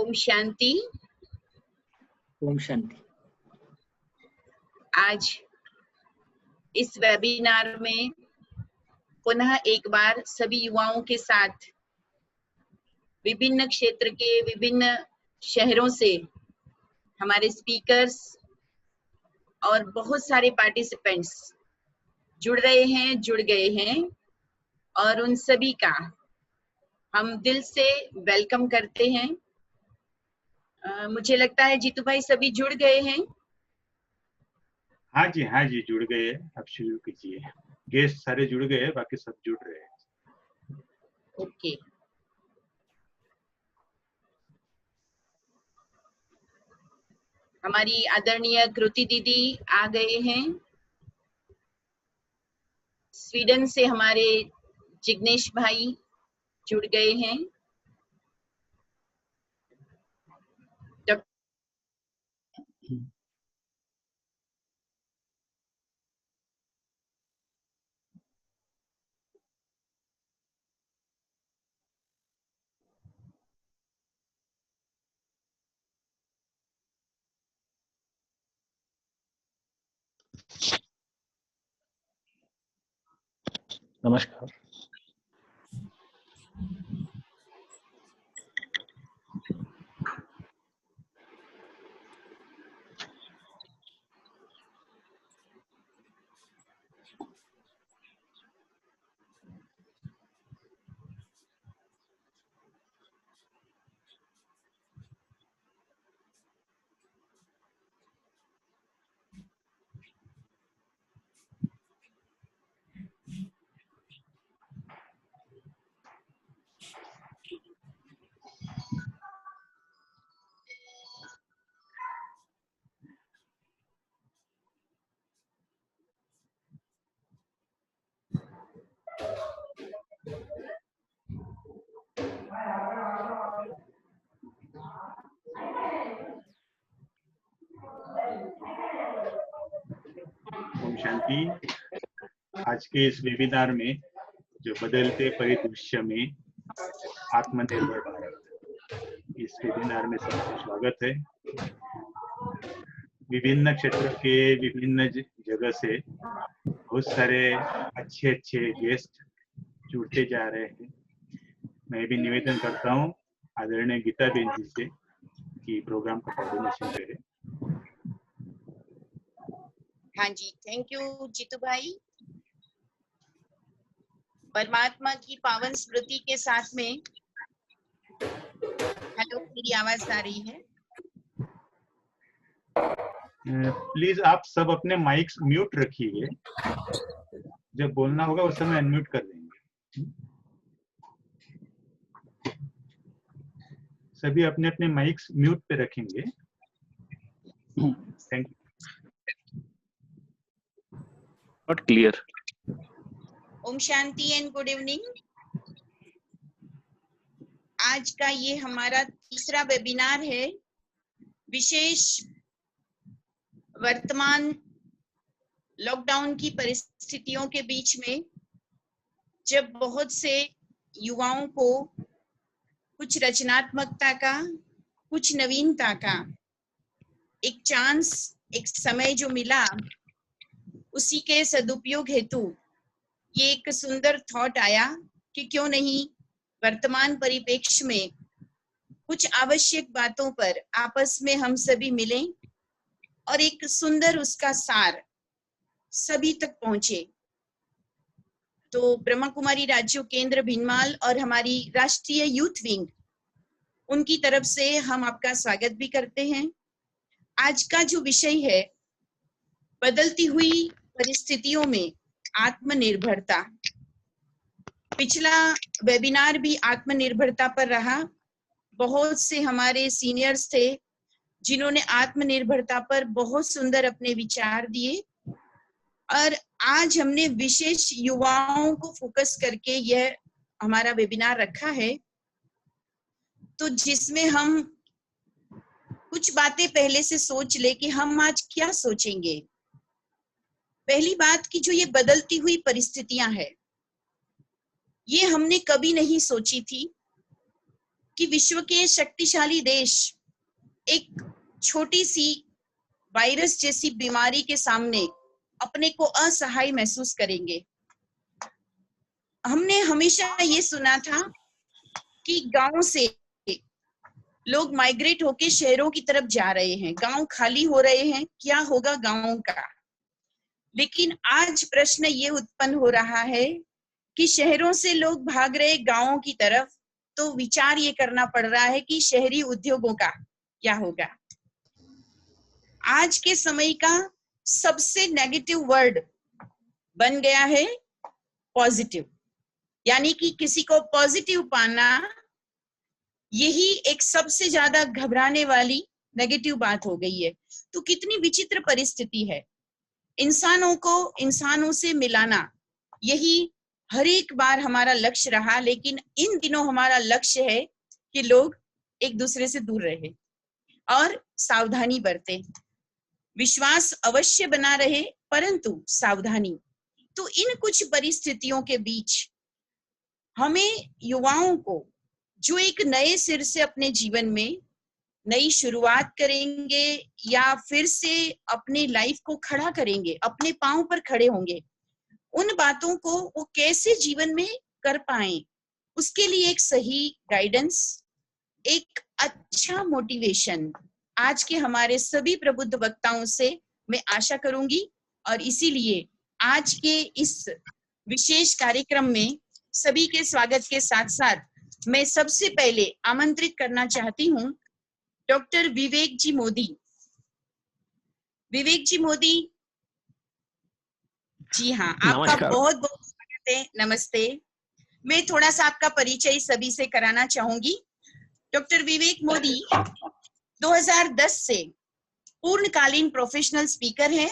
ओम शांति। ओम शांति। आज इस वेबिनार में पुनः एक बार सभी युवाओं के साथ विभिन्न क्षेत्र के विभिन्न शहरों से हमारे स्पीकर्स और बहुत सारे पार्टिसिपेंट्स जुड़ गए हैं और उन सभी का हम दिल से वेलकम करते हैं। मुझे लगता है जीतू भाई सभी जुड़ गए हैं। हाँ जी जुड़ गए। अब शुरू कीजिए। गेस्ट सारे जुड़ गए, बाकी सब जुड़ रहे हैं। ओके। हमारी आदरणीय कृति दीदी आ गए हैं। स्वीडन से हमारे जिग्नेश भाई जुड़ गए हैं। नमस्कार। ओम शांति। आज के इस वेबिनार में जो बदलते परिदृश्य में आत्मनिर्भर भारत, इस वेबिनार में सबका स्वागत है। विभिन्न क्षेत्र के विभिन्न जगह से बहुत सारे अच्छे गेस्ट जुड़ते जा रहे हैं। मैं भी निवेदन करता हूँ आदरणीय गीता बेन जी से कि प्रोग्राम का कोऑर्डिनेशन करें। हाँ जी, थैंक यू जीतू भाई। परमात्मा की पावन स्मृति के साथ में हेलो, मेरी आवाज आ रही है? प्लीज आप सब अपने माइक्स म्यूट रखिए। जब बोलना होगा उस समय अनम्यूट कर देंगे। सभी अपने अपने माइक्स म्यूट पे रखेंगे। Thank you. Not clear. Om Shanti and good evening. आज का ये हमारा तीसरा वेबिनार है। विशेष वर्तमान लॉकडाउन की परिस्थितियों के बीच में जब बहुत से युवाओं को कुछ रचनात्मकता का, कुछ नवीनता का एक चांस, एक समय जो मिला, उसी के सदुपयोग हेतु ये एक सुंदर थॉट आया कि क्यों नहीं वर्तमान परिप्रेक्ष्य में कुछ आवश्यक बातों पर आपस में हम सभी मिलें और एक सुंदर उसका सार सभी तक पहुंचे। तो ब्रह्मा कुमारी राज्य केंद्र भिनमाल और हमारी राष्ट्रीय यूथ विंग, उनकी तरफ से हम आपका स्वागत भी करते हैं। आज का जो विषय है, बदलती हुई परिस्थितियों में आत्मनिर्भरता। पिछला वेबिनार भी आत्मनिर्भरता पर रहा। बहुत से हमारे सीनियर्स थे जिन्होंने आत्मनिर्भरता पर बहुत सुंदर अपने विचार दिए और आज हमने विशेष युवाओं को फोकस करके यह हमारा वेबिनार रखा है, तो जिसमें हम कुछ बातें पहले से सोच ले कि हम आज क्या सोचेंगे। पहली बात कि जो ये बदलती हुई परिस्थितियां हैं, ये हमने कभी नहीं सोची थी। कि विश्व के शक्तिशाली देश एक छोटी सी वायरस जैसी बीमारी के सामने अपने को असहाय महसूस करेंगे। हमने हमेशा ये सुना था कि गांव से लोग माइग्रेट होके शहरों की तरफ जा रहे हैं, गांव खाली हो रहे हैं, क्या होगा गांवों का। लेकिन आज प्रश्न ये उत्पन्न हो रहा है कि शहरों से लोग भाग रहे गांवों की तरफ, तो विचार ये करना पड़ रहा है कि शहरी उद्योगों का क्या होगा। आज के समय का सबसे नेगेटिव वर्ड बन गया है पॉजिटिव, यानी कि किसी को पॉजिटिव पाना, यही एक सबसे ज्यादा घबराने वाली नेगेटिव बात हो गई है। तो कितनी विचित्र परिस्थिति है। इंसानों को इंसानों से मिलाना, यही हर एक बार हमारा लक्ष्य रहा, लेकिन इन दिनों हमारा लक्ष्य है कि लोग एक दूसरे से दूर रहे और सावधानी बरतें। विश्वास अवश्य बना रहे, परंतु सावधानी। तो इन कुछ परिस्थितियों के बीच हमें युवाओं को जो एक नए सिर से अपने जीवन में नई शुरुआत करेंगे या फिर से अपने लाइफ को खड़ा करेंगे, अपने पांव पर खड़े होंगे, उन बातों को वो कैसे जीवन में कर पाए, उसके लिए एक सही गाइडेंस, एक अच्छा मोटिवेशन आज के हमारे सभी प्रबुद्ध वक्ताओं से मैं आशा करूंगी। और इसीलिए आज के इस विशेष कार्यक्रम में सभी के स्वागत के साथ साथ मैं सबसे पहले आमंत्रित करना चाहती हूँ डॉक्टर विवेक जी मोदी। विवेक जी मोदी, जी हाँ, आपका बहुत बहुत स्वागत है। नमस्ते। मैं थोड़ा सा आपका परिचय सभी से कराना चाहूंगी। डॉक्टर विवेक मोदी 2010 से पूर्णकालीन प्रोफेशनल स्पीकर हैं,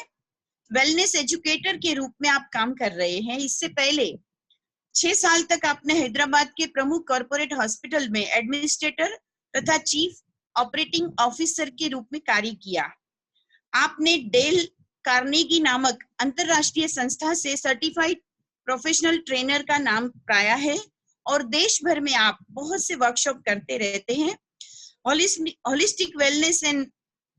वेलनेस एजुकेटर के रूप में आप काम कर रहे हैं। इससे पहले 6 साल तक आपने हैदराबाद के प्रमुख कॉर्पोरेट हॉस्पिटल में एडमिनिस्ट्रेटर तथा चीफ ऑपरेटिंग ऑफिसर के रूप में कार्य किया। आपने डेल कार्नेगी नामक अंतरराष्ट्रीय संस्था से सर्टिफाइड प्रोफेशनल ट्रेनर का नाम पाया है और देश भर में आप बहुत से वर्कशॉप करते रहते हैं। Holistic wellness and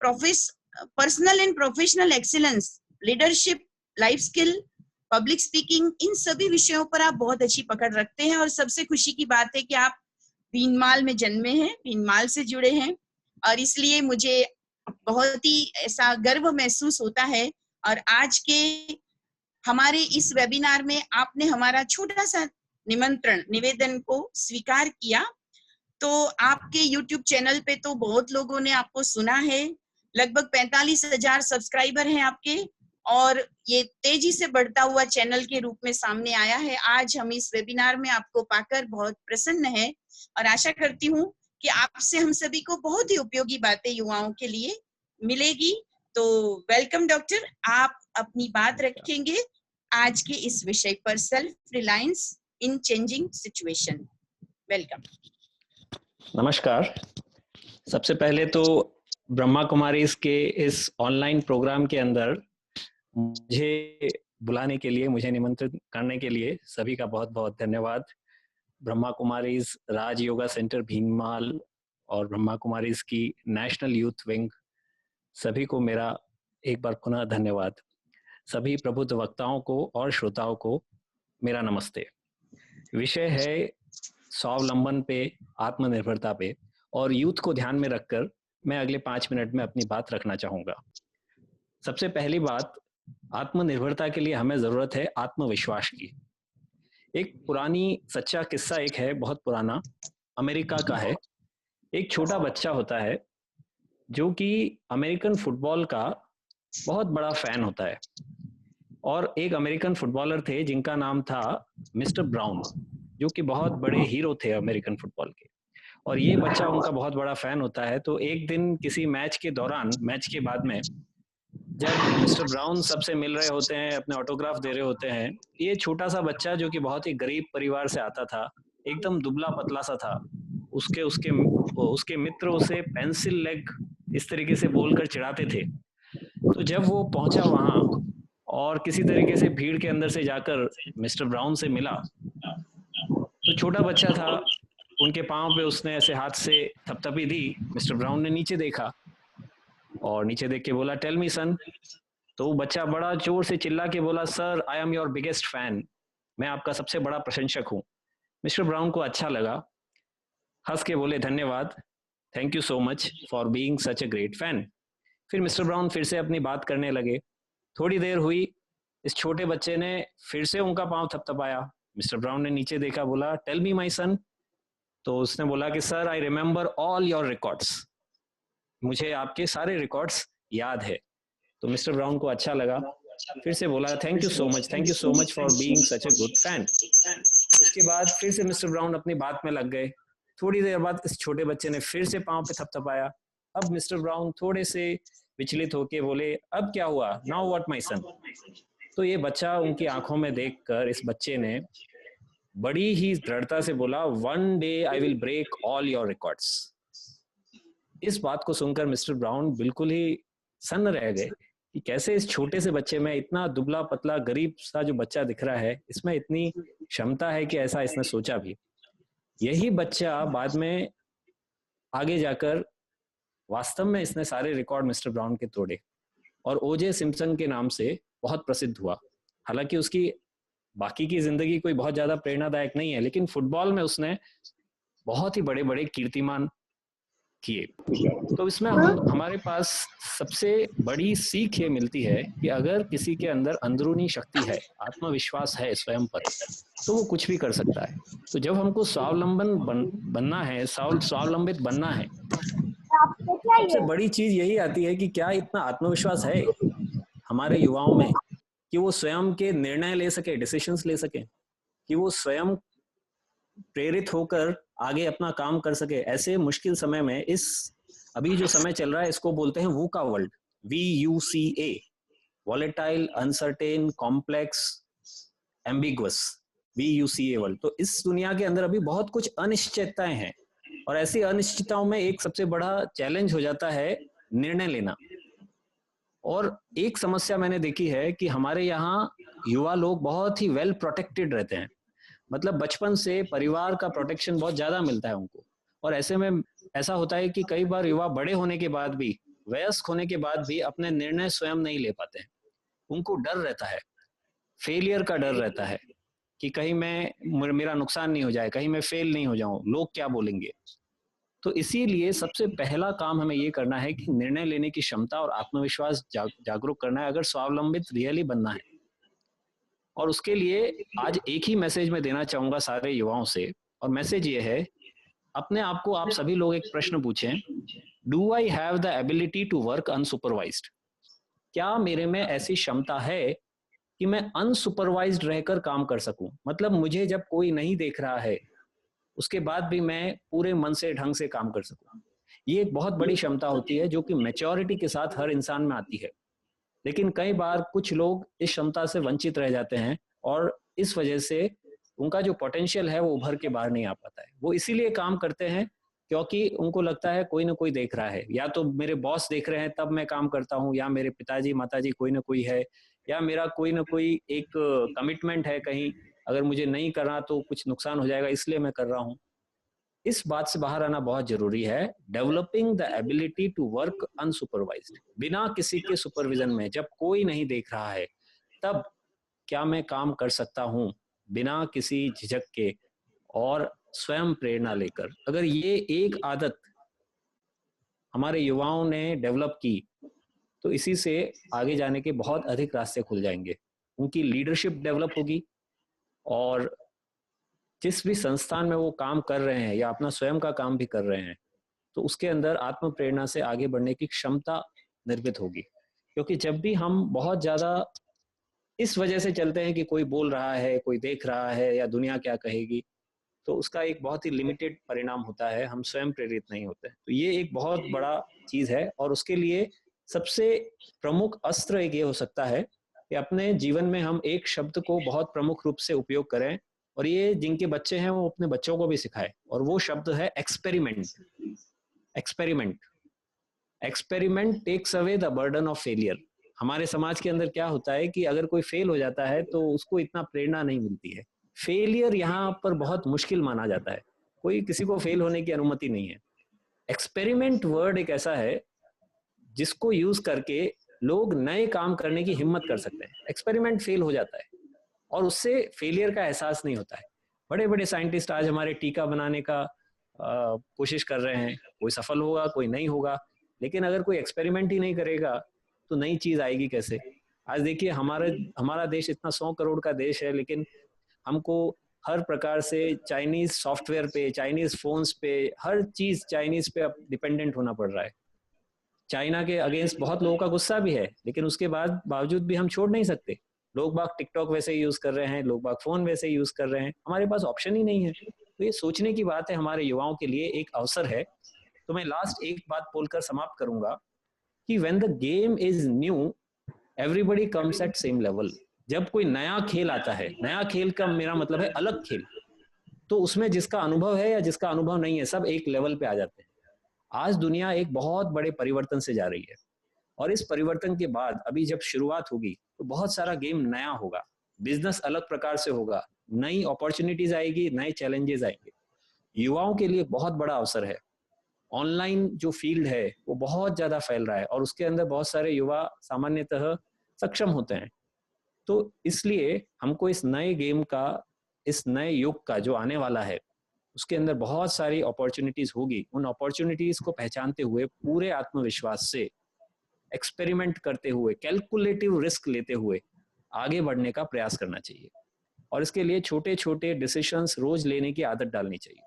personal and professional excellence, leadership, life skill, public speaking, इन सभी विषयों पर आप बहुत अच्छी पकड़ रखते हैं। और सबसे खुशी की बात है कि आप भीनमाल में जन्मे हैं, भीनमाल से जुड़े हैं, और इसलिए मुझे बहुत ही ऐसा गर्व महसूस होता है। और आज के हमारे इस वेबिनार में आपने हमारा छोटा सा निवेदन को स्वीकार किया। तो आपके YouTube चैनल पे तो बहुत लोगों ने आपको सुना है, लगभग 45,000 सब्सक्राइबर हैं आपके, और ये तेजी से बढ़ता हुआ चैनल के रूप में सामने आया है। आज हम इस वेबिनार में आपको पाकर बहुत प्रसन्न है और आशा करती हूँ कि आपसे हम सभी को बहुत ही उपयोगी बातें युवाओं के लिए मिलेगी। तो वेलकम डॉक्टर, आप अपनी बात रखेंगे आज के इस विषय पर, सेल्फ रिलायंस इन चेंजिंग सिचुएशन। वेलकम। नमस्कार। सबसे पहले तो ब्रह्मा कुमारीज के इस ऑनलाइन प्रोग्राम के अंदर मुझे बुलाने के लिए, मुझे निमंत्रित करने के लिए सभी का बहुत बहुत धन्यवाद। ब्रह्मा कुमारीज राज योगा सेंटर भीनमाल और ब्रह्मा कुमारीज की नेशनल यूथ विंग, सभी को मेरा एक बार पुनः धन्यवाद। सभी प्रबुद्ध वक्ताओं को और श्रोताओं को मेरा नमस्ते। विषय है स्वावलंबन पे, आत्मनिर्भरता पे, और यूथ को ध्यान में रखकर मैं अगले 5 मिनट में अपनी बात रखना चाहूंगा। सबसे पहली बात, आत्मनिर्भरता के लिए हमें जरूरत है आत्मविश्वास की। एक पुरानी सच्चा किस्सा एक है, बहुत पुराना, अमेरिका का है। एक छोटा बच्चा होता है जो कि अमेरिकन फुटबॉल का बहुत बड़ा फैन होता है, और एक अमेरिकन फुटबॉलर थे जिनका नाम था मिस्टर ब्राउन, जो कि बहुत बड़े हीरो थे अमेरिकन फुटबॉल के, और ये बच्चा उनका बहुत बड़ा फैन होता है। तो एक दिन किसी मैच के दौरान, मैच के बाद में जब मिस्टर ब्राउन सबसे मिल रहे होते हैं, अपने ऑटोग्राफ दे रहे होते हैं, ये छोटा सा बच्चा जो कि बहुत ही गरीब परिवार से आता था, एकदम दुबला पतला सा था, उसके मित्र उसे पेंसिल लेग इस तरीके से बोलकर चिढ़ाते थे। तो जब वो पहुंचा वहां और किसी तरीके से भीड़ के अंदर से जाकर मिस्टर ब्राउन से मिला, तो छोटा बच्चा था, उनके पाँव पे उसने ऐसे हाथ से थपथपी दी। मिस्टर ब्राउन ने नीचे देखा और नीचे देख के बोला, टेल मी सन। तो वो बच्चा बड़ा जोर से चिल्ला के बोला, sir I am your biggest fan, मैं आपका सबसे बड़ा प्रशंसक हूँ। मिस्टर ब्राउन को अच्छा लगा, हंस के बोले, धन्यवाद, thank you so much for being such a great fan. फिर मिस्टर ब्राउन फिर से अपनी बात करने लगे। थोड़ी देर हुई, इस छोटे बच्चे ने फिर से उनका पाँव थपथपाया। मिस्टर ब्राउन ने नीचे देखा, बोला, टेल मी माय सन। तो उसने बोला कि sir I remember all your records, मुझे आपके सारे रिकॉर्ड्स याद है। तो मिस्टर ब्राउन को अच्छा लगा, फिर से बोला, thank you so much for being such a good fan. उसके बाद फिर से मिस्टर ब्राउन अपनी बात में लग गए। थोड़ी देर बाद इस छोटे बच्चे ने फिर से पाँव पे थपथपाया। अब मिस्टर ब्राउन थोड़े से विचलित होके बोले, अब क्या हुआ, नाउ व्हाट माय सन। तो ये बच्चा उनकी आंखों में देखकर इस बच्चे ने बड़ी ही दृढ़ता से बोला, one day I will break all your records. इस बात को सुनकर मिस्टर ब्राउन बिल्कुल ही सन्न रह गए कि कैसे इस छोटे से बच्चे में, इतना दुबला पतला गरीब सा जो बच्चा दिख रहा है, इसमें इतनी क्षमता है कि ऐसा इसने सोचा भी। यही बच्चा बाद में आगे जाकर वास्तव में इसने सारे रिकॉर्ड मिस्टर ब्राउन के तोड़े और ओजे सिम्पसन के नाम से बहुत प्रसिद्ध हुआ। हालांकि उसकी बाकी की जिंदगी कोई बहुत ज्यादा प्रेरणादायक नहीं है, लेकिन फुटबॉल में उसने बहुत ही बड़े बड़े कीर्तिमान किए। तो इसमें हमारे पास सबसे बड़ी सीख ये मिलती है कि अगर किसी के अंदर अंदरूनी शक्ति है, आत्मविश्वास है स्वयं पर, तो वो कुछ भी कर सकता है। तो जब हमको बनना है, स्वावलंबित बनना है, सबसे बड़ी चीज यही आती है कि क्या इतना आत्मविश्वास है हमारे युवाओं में कि वो स्वयं के निर्णय ले सके, डिसीजंस ले सके, कि वो स्वयं प्रेरित होकर आगे अपना काम कर सके। ऐसे मुश्किल समय में, इस अभी जो समय चल रहा है, इसको बोलते हैं VUCA world, VUCA, volatile, uncertain, complex, ambiguous, VUCA world. तो इस दुनिया के अंदर अभी बहुत कुछ अनिश्चितताएं हैं और ऐसी अनिश्चितताओं में एक सबसे बड़ा चैलेंज हो जाता है निर्णय लेना। और एक समस्या मैंने देखी है कि हमारे यहाँ युवा लोग बहुत ही वेल प्रोटेक्टेड रहते हैं, मतलब बचपन से परिवार का प्रोटेक्शन बहुत ज्यादा मिलता है उनको। और ऐसे में ऐसा होता है कि कई बार युवा बड़े होने के बाद भी, वयस्क होने के बाद भी अपने निर्णय स्वयं नहीं ले पाते हैं। उनको डर रहता है, फेलियर का डर रहता है कि कहीं मेरा नुकसान नहीं हो जाए, कहीं मैं फेल नहीं हो जाऊं, लोग क्या बोलेंगे। तो इसीलिए सबसे पहला काम हमें ये करना है कि निर्णय लेने की क्षमता और आत्मविश्वास जागरूक करना है, अगर स्वावलंबित रियली बनना है। और उसके लिए आज एक ही मैसेज में देना चाहूंगा सारे युवाओं से, और मैसेज ये है, अपने आप को आप सभी लोग एक प्रश्न पूछें, do I have the ability to work unsupervised? क्या मेरे में ऐसी क्षमता है कि मैं अनसुपरवाइज्ड रहकर काम कर सकूं? मतलब मुझे जब कोई नहीं देख रहा है उसके बाद भी मैं पूरे मन से ढंग से काम कर सकूं। ये एक बहुत बड़ी क्षमता होती है जो कि मैच्योरिटी के साथ हर इंसान में आती है। लेकिन कई बार कुछ लोग इस क्षमता से वंचित रह जाते हैं और इस वजह से उनका जो पोटेंशियल है वो उभर के बाहर नहीं आ पाता है। वो इसीलिए काम करते हैं क्योंकि उनको लगता है कोई ना कोई देख रहा है, या तो मेरे बॉस देख रहे हैं तब मैं काम करता हूँ, या मेरे पिताजी माताजी कोई ना कोई है, या मेरा कोई ना कोई एक कमिटमेंट है, कहीं अगर मुझे नहीं करना तो कुछ नुकसान हो जाएगा, इसलिए मैं कर रहा हूँ। इस बात से बाहर आना बहुत जरूरी है। Developing the ability to work unsupervised, बिना किसी के सुपरविजन में, जब कोई नहीं देख रहा है तब क्या मैं काम कर सकता हूँ बिना किसी झिझक के और स्वयं प्रेरणा लेकर। अगर ये एक आदत हमारे युवाओं ने डेवलप की तो इसी से आगे जाने के बहुत अधिक रास्ते खुल जाएंगे। उनकी लीडरशिप डेवलप होगी और जिस भी संस्थान में वो काम कर रहे हैं या अपना स्वयं का काम भी कर रहे हैं तो उसके अंदर आत्म प्रेरणा से आगे बढ़ने की क्षमता निर्मित होगी। क्योंकि जब भी हम बहुत ज्यादा इस वजह से चलते हैं कि कोई बोल रहा है, कोई देख रहा है या दुनिया क्या कहेगी, तो उसका एक बहुत ही लिमिटेड परिणाम होता है, हम स्वयं प्रेरित नहीं होते। तो ये एक बहुत बड़ा चीज है और उसके लिए सबसे प्रमुख अस्त्र एक ये हो सकता है कि अपने जीवन में हम एक शब्द को बहुत प्रमुख रूप से उपयोग करें, और ये जिनके बच्चे हैं वो अपने बच्चों को भी सिखाए, और वो शब्द है experiment. Experiment, experiment takes away the burden of failure. हमारे समाज के अंदर क्या होता है कि अगर कोई फेल हो जाता है तो उसको इतना प्रेरणा नहीं मिलती है। फेलियर यहाँ पर बहुत मुश्किल माना जाता है, कोई किसी को फेल होने की अनुमति नहीं है। एक्सपेरिमेंट वर्ड एक ऐसा है जिसको यूज करके लोग नए काम करने की हिम्मत कर सकते हैं। एक्सपेरिमेंट फेल हो जाता है और उससे फेलियर का एहसास नहीं होता है। बड़े बड़े साइंटिस्ट आज हमारे टीका बनाने का कोशिश कर रहे हैं, कोई सफल होगा कोई नहीं होगा, लेकिन अगर कोई एक्सपेरिमेंट ही नहीं करेगा तो नई चीज आएगी कैसे? आज देखिए हमारा देश इतना 100 करोड़ का देश है, लेकिन हमको हर प्रकार से चाइनीज सॉफ्टवेयर पे, चाइनीज फोन्स पे, हर चीज चाइनीज पे अब डिपेंडेंट होना पड़ रहा है। चाइना के अगेंस्ट बहुत लोगों का गुस्सा भी है, लेकिन उसके बावजूद भी हम छोड़ नहीं सकते। लोग बाग टिकटॉक वैसे ही यूज कर रहे हैं, लोग बाग फोन वैसे ही यूज कर रहे हैं, हमारे पास ऑप्शन ही नहीं है। तो ये सोचने की बात है, हमारे युवाओं के लिए एक अवसर है। तो मैं लास्ट एक बात बोलकर समाप्त करूंगा कि when the game is new everybody comes at same level. जब कोई नया खेल आता है, नया खेल का मेरा मतलब है अलग खेल, तो उसमें जिसका अनुभव है या जिसका अनुभव नहीं है सब एक लेवल पे आ जाते हैं। आज दुनिया एक बहुत बड़े परिवर्तन से जा रही है और इस परिवर्तन के बाद अभी जब शुरुआत होगी तो बहुत सारा गेम नया होगा, बिजनेस अलग प्रकार से होगा, नई अपॉर्चुनिटीज आएगी, नए चैलेंजेस आएंगे। युवाओं के लिए बहुत बड़ा अवसर है। ऑनलाइन जो फील्ड है वो बहुत ज्यादा फैल रहा है और उसके अंदर बहुत सारे युवा सामान्यतः सक्षम होते हैं। तो इसलिए हमको इस नए गेम का, इस नए युग का जो आने वाला है उसके अंदर बहुत सारी अपॉर्चुनिटीज होगी। उन अपॉर्चुनिटीज को पहचानते हुए पूरे आत्मविश्वास से, एक्सपेरिमेंट करते हुए, कैलकुलेटिव रिस्क लेते हुए आगे बढ़ने का प्रयास करना चाहिए। और इसके लिए छोटे छोटे डिसीजंस रोज लेने की आदत डालनी चाहिए।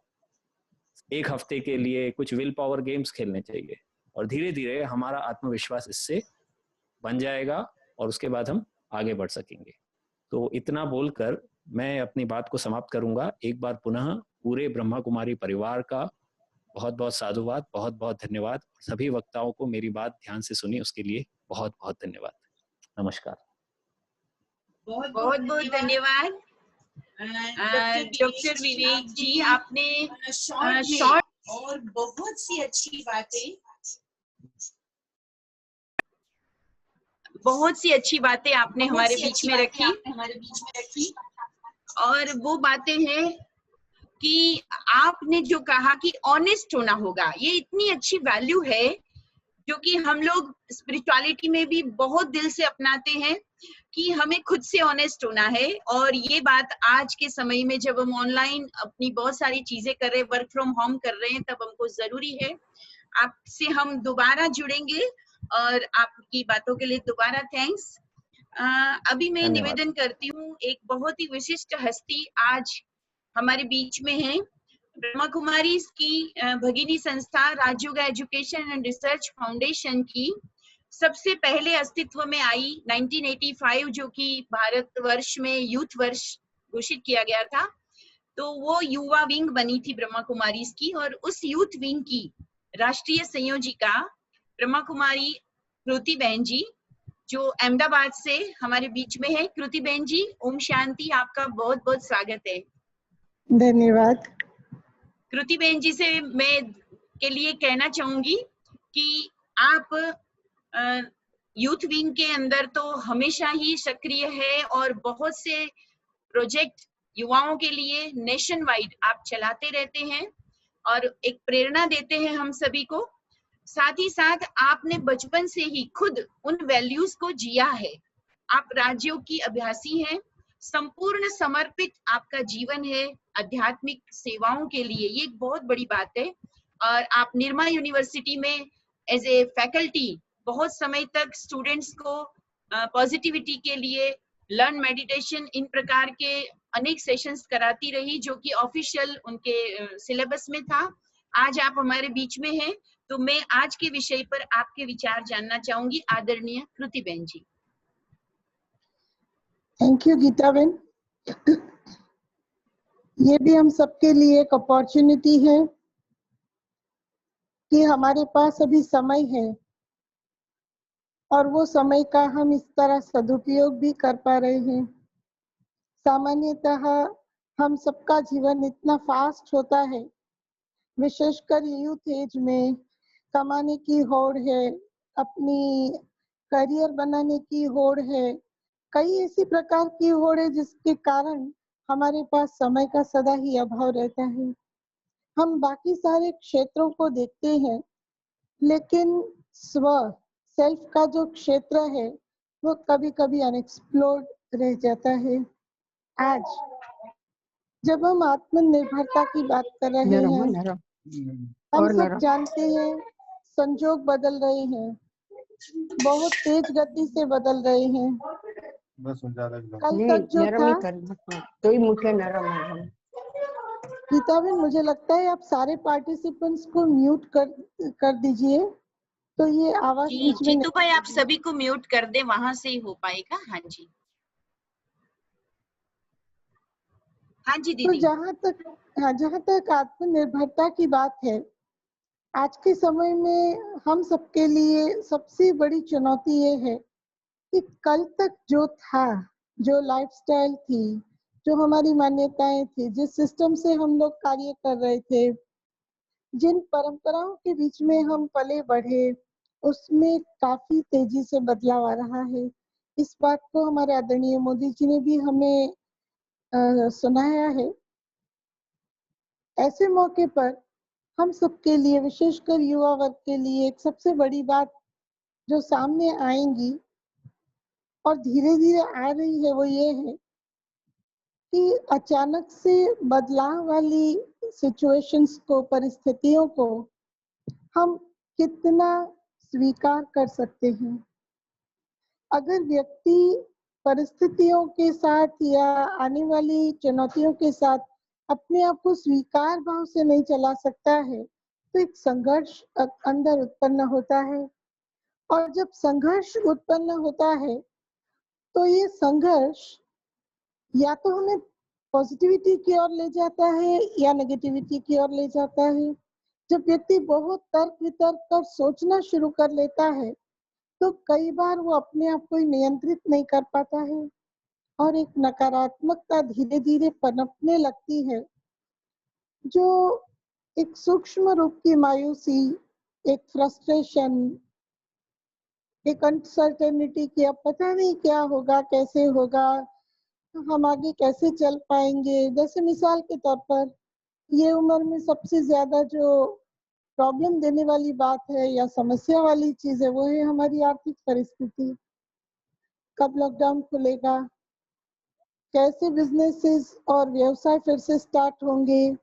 एक हफ्ते के लिए कुछ विल पावर गेम्स खेलने चाहिए और धीरे धीरे हमारा आत्मविश्वास इससे बन जाएगा और उसके बाद हम आगे बढ़ सकेंगे। तो इतना बोलकर मैं अपनी बात को समाप्त करूंगा। एक बार पुनः पूरे ब्रह्मा कुमारी परिवार का बहुत बहुत साधुवाद, बहुत बहुत धन्यवाद। सभी वक्ताओं को मेरी बात ध्यान से सुनी उसके लिए बहुत बहुत धन्यवाद। नमस्कार। बहुत बहुत धन्यवाद डॉक्टर विवेक जी। आपने शॉर्ट और बहुत सी अच्छी बातें आपने हमारे बीच में रखी। और वो बातें हैं कि आपने जो कहा कि ऑनेस्ट होना होगा, ये इतनी अच्छी वैल्यू है जो कि हम लोग स्पिरिचुअलिटी में भी बहुत दिल से अपनाते हैं कि हमें खुद से ऑनेस्ट होना है। और ये बात आज के समय में जब हम ऑनलाइन अपनी बहुत सारी चीजें कर रहे हैं, वर्क फ्रॉम होम कर रहे हैं, तब हमको जरूरी है। आपसे हम दोबारा जुड़ेंगे और आपकी बातों के लिए दोबारा थैंक्स। अभी मैं निवेदन करती हूँ, एक बहुत ही विशिष्ट हस्ती आज हमारे बीच में है। ब्रह्मा कुमारी की भगिनी संस्था राजयोग एजुकेशन एंड रिसर्च फाउंडेशन की सबसे पहले अस्तित्व में आई 1985, जो कि भारतवर्ष में यूथ वर्ष घोषित किया गया था। तो वो युवा विंग बनी थी ब्रह्मा कुमारी की, और उस यूथ विंग की राष्ट्रीय संयोजिका ब्रह्मा कुमारी कृति बहन जी, जो अहमदाबाद से हमारे बीच में है। कृति बहन जी, ओम शांति, आपका बहुत बहुत स्वागत है। धन्यवाद। कृति बहन जी से मैं के लिए कहना चाहूंगी कि आप यूथ विंग के अंदर तो हमेशा ही सक्रिय है और बहुत से प्रोजेक्ट युवाओं के लिए नेशन वाइड आप चलाते रहते हैं और एक प्रेरणा देते हैं हम सभी को। साथ ही साथ आपने बचपन से ही खुद उन वैल्यूज को जिया है। आप राजयोग की अभ्यासी हैं, संपूर्ण समर्पित आपका जीवन है आध्यात्मिक सेवाओं के लिए, ये एक बहुत बड़ी बात है। और आप निर्मा यूनिवर्सिटी में एज ए फैकल्टी बहुत समय तक स्टूडेंट्स को पॉजिटिविटी के लिए, लर्न मेडिटेशन, इन प्रकार के अनेक सेशंस कराती रही, जो कि ऑफिशियल उनके सिलेबस में था। आज आप हमारे बीच में हैं, तो मैं आज के विषय पर आपके विचार जानना चाहूंगी, आदरणीय कृति बहन जी। थैंक यू गीता बहन। ये भी हम सबके लिए एक अपॉर्चुनिटी है कि हमारे पास अभी समय है और वो समय का हम इस तरह सदुपयोग भी कर पा रहे हैं। सामान्यतः हम सबका जीवन इतना फास्ट होता है, विशेषकर यूथ एज में कमाने की होड़ है, अपनी करियर बनाने की होड़ है, कई ऐसी प्रकार की होड़ है जिसके कारण हमारे पास समय का सदा ही अभाव रहता है। हम बाकी सारे क्षेत्रों को देखते हैं, लेकिन सेल्फ का जो क्षेत्र है वो कभी-कभी अनएक्सप्लोर्ड रह जाता है। आज जब हम आत्मनिर्भरता की बात कर रहे हैं, हम सब जानते हैं संजोग बदल रहे हैं, बहुत तेज गति से बदल रहे हैं। कल तक जो था, गीताबेन मुझे लगता है आप सारे पार्टिसिपेंट्स को म्यूट कर दीजिए, तो ये आवाज जी बीच में जीतू भाई आप सभी को म्यूट कर दे, वहां से ही हो पाएगा। हाँ जी, हाँ जी तो दीदी। जहाँ तक आत्मनिर्भरता की बात है, आज के समय में हम सबके लिए सबसे बड़ी चुनौती ये है कि कल तक जो था, जो लाइफस्टाइल थी, जो हमारी मान्यताएं थी, जिस सिस्टम से हम लोग कार्य कर रहे थे, जिन परंपराओं के बीच में हम पले बढ़े, उसमें काफी तेजी से बदलाव आ रहा है। इस बात को हमारे आदरणीय मोदी जी ने भी हमें सुनाया है। ऐसे मौके पर हम सबके लिए, विशेषकर युवा वर्ग के लिए, एक सबसे बड़ी बात जो सामने आएंगी और धीरे धीरे आ रही है वो ये है कि अचानक से बदलाव वाली सिचुएशंस को, परिस्थितियों को हम कितना स्वीकार कर सकते हैं। अगर व्यक्ति परिस्थितियों के साथ या आने वाली चुनौतियों के साथ अपने आप को स्वीकार भाव से नहीं चला सकता है, तो एक संघर्ष अंदर उत्पन्न होता है। और जब संघर्ष उत्पन्न होता है, तो ये संघर्ष या तो हमें पॉजिटिविटी की ओर ले जाता है या नेगेटिविटी की ओर ले जाता है। जब व्यक्ति बहुत तर्क वितर्क कर सोचना शुरू कर लेता है, तो कई बार वो अपने आप को नियंत्रित नहीं कर पाता है और एक नकारात्मकता धीरे धीरे पनपने लगती है, जो एक सूक्ष्म रूप की मायूसी, एक फ्रस्ट्रेशन, एक अनसर्टेनिटी कि अब पता नहीं क्या होगा, कैसे होगा, हम आगे कैसे चल पाएंगे। जैसे मिसाल के तौर पर ये उम्र में सबसे ज्यादा जो प्रॉब्लम देने वाली बात है या समस्या वाली चीज है, वो है हमारी आर्थिक परिस्थिति। कब लॉकडाउन खुलेगा, कैसे बिजनेसेस और व्यवसाय फिर से स्टार्ट होंगे।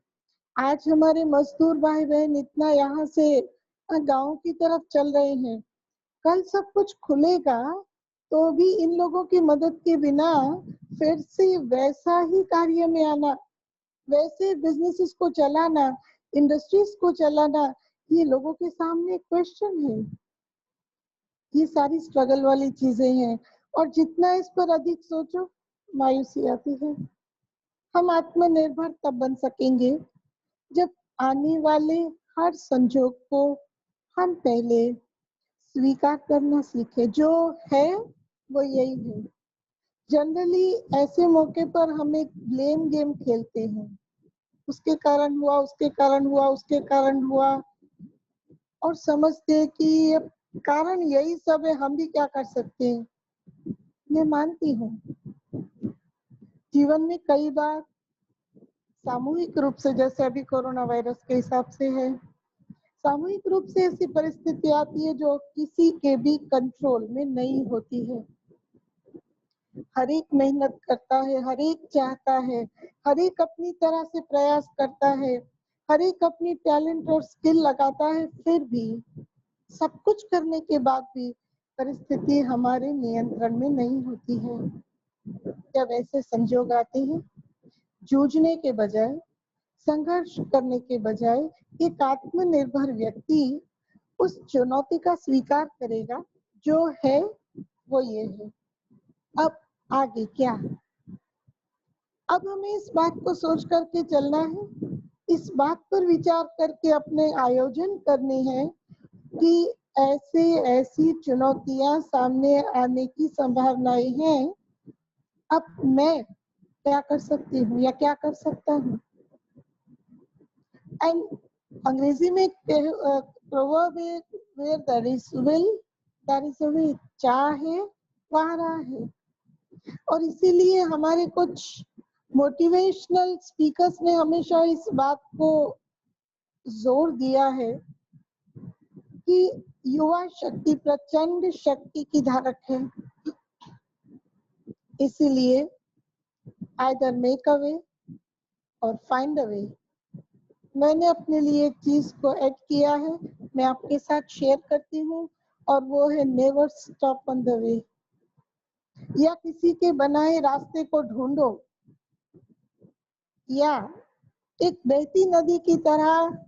आज हमारे मजदूर भाई बहन इतना यहाँ से गांव की तरफ चल रहे हैं, कल सब कुछ खुलेगा तो भी इन लोगों की मदद के बिना फिर से वैसा ही कार्य में आना, वैसे बिजनेसेस को चलाना, इंडस्ट्रीज को चलाना, ये लोगों के सामने क्वेश्चन है। ये सारी स्ट्रगल वाली चीजें हैं और जितना इस पर अधिक सोचो, मायूसी आती है। हम आत्मनिर्भर तब बन सकेंगे जब आने वाले हर संजोग को हम पहले स्वीकार करना सीखे। जो है वो यही है। जनरली ऐसे मौके पर हम एक ब्लेम गेम खेलते हैं, उसके कारण हुआ, उसके कारण हुआ, उसके कारण हुआ, और समझते कि ये कारण यही सब है, हम भी क्या कर सकते हैं। मैं मानती हूँ जीवन में कई बार सामूहिक रूप से, जैसे अभी कोरोना वायरस के हिसाब से है, सामूहिक रूप से ऐसी परिस्थिति आती है जो किसी के भी कंट्रोल में नहीं होती है। हर एक मेहनत करता है, हर एक चाहता है, हर एक अपनी तरह से प्रयास करता है, हर एक अपनी टैलेंट और स्किल लगाता है, फिर भी सब कुछ करने के बाद भी परिस्थिति हमारे नियंत्रण में नहीं होती है। जब ऐसे संजोग आते हैं, जूझने के बजाय, संघर्ष करने के बजाय, एक आत्मनिर्भर व्यक्ति उस चुनौती का स्वीकार करेगा। जो है वो ये है, अब आगे क्या। अब हमें इस बात को सोच करके चलना है, इस बात पर विचार करके अपने आयोजन करने हैं कि ऐसी चुनौतियां सामने आने की संभावनाएं हैं, अब मैं क्या कर सकती हूँ या क्या कर सकता हूँ। एंड अंग्रेजी में प्रोवर्ब है, where there is will there is a way, चाहे वहाँ राह है। और इसीलिए हमारे कुछ मोटिवेशनल स्पीकर्स ने हमेशा इस बात को जोर दिया है कि युवा शक्ति प्रचंड शक्ति की धारक है, इसीलिए आइदर मेक अ वे और फाइंड अ वे। मैंने अपने लिए एक चीज को ऐड किया है, मैं आपके साथ शेयर करती हूँ, और वो है never stop on the way. या किसी के बनाए रास्ते को ढूंढो, या एक बहती नदी की तरह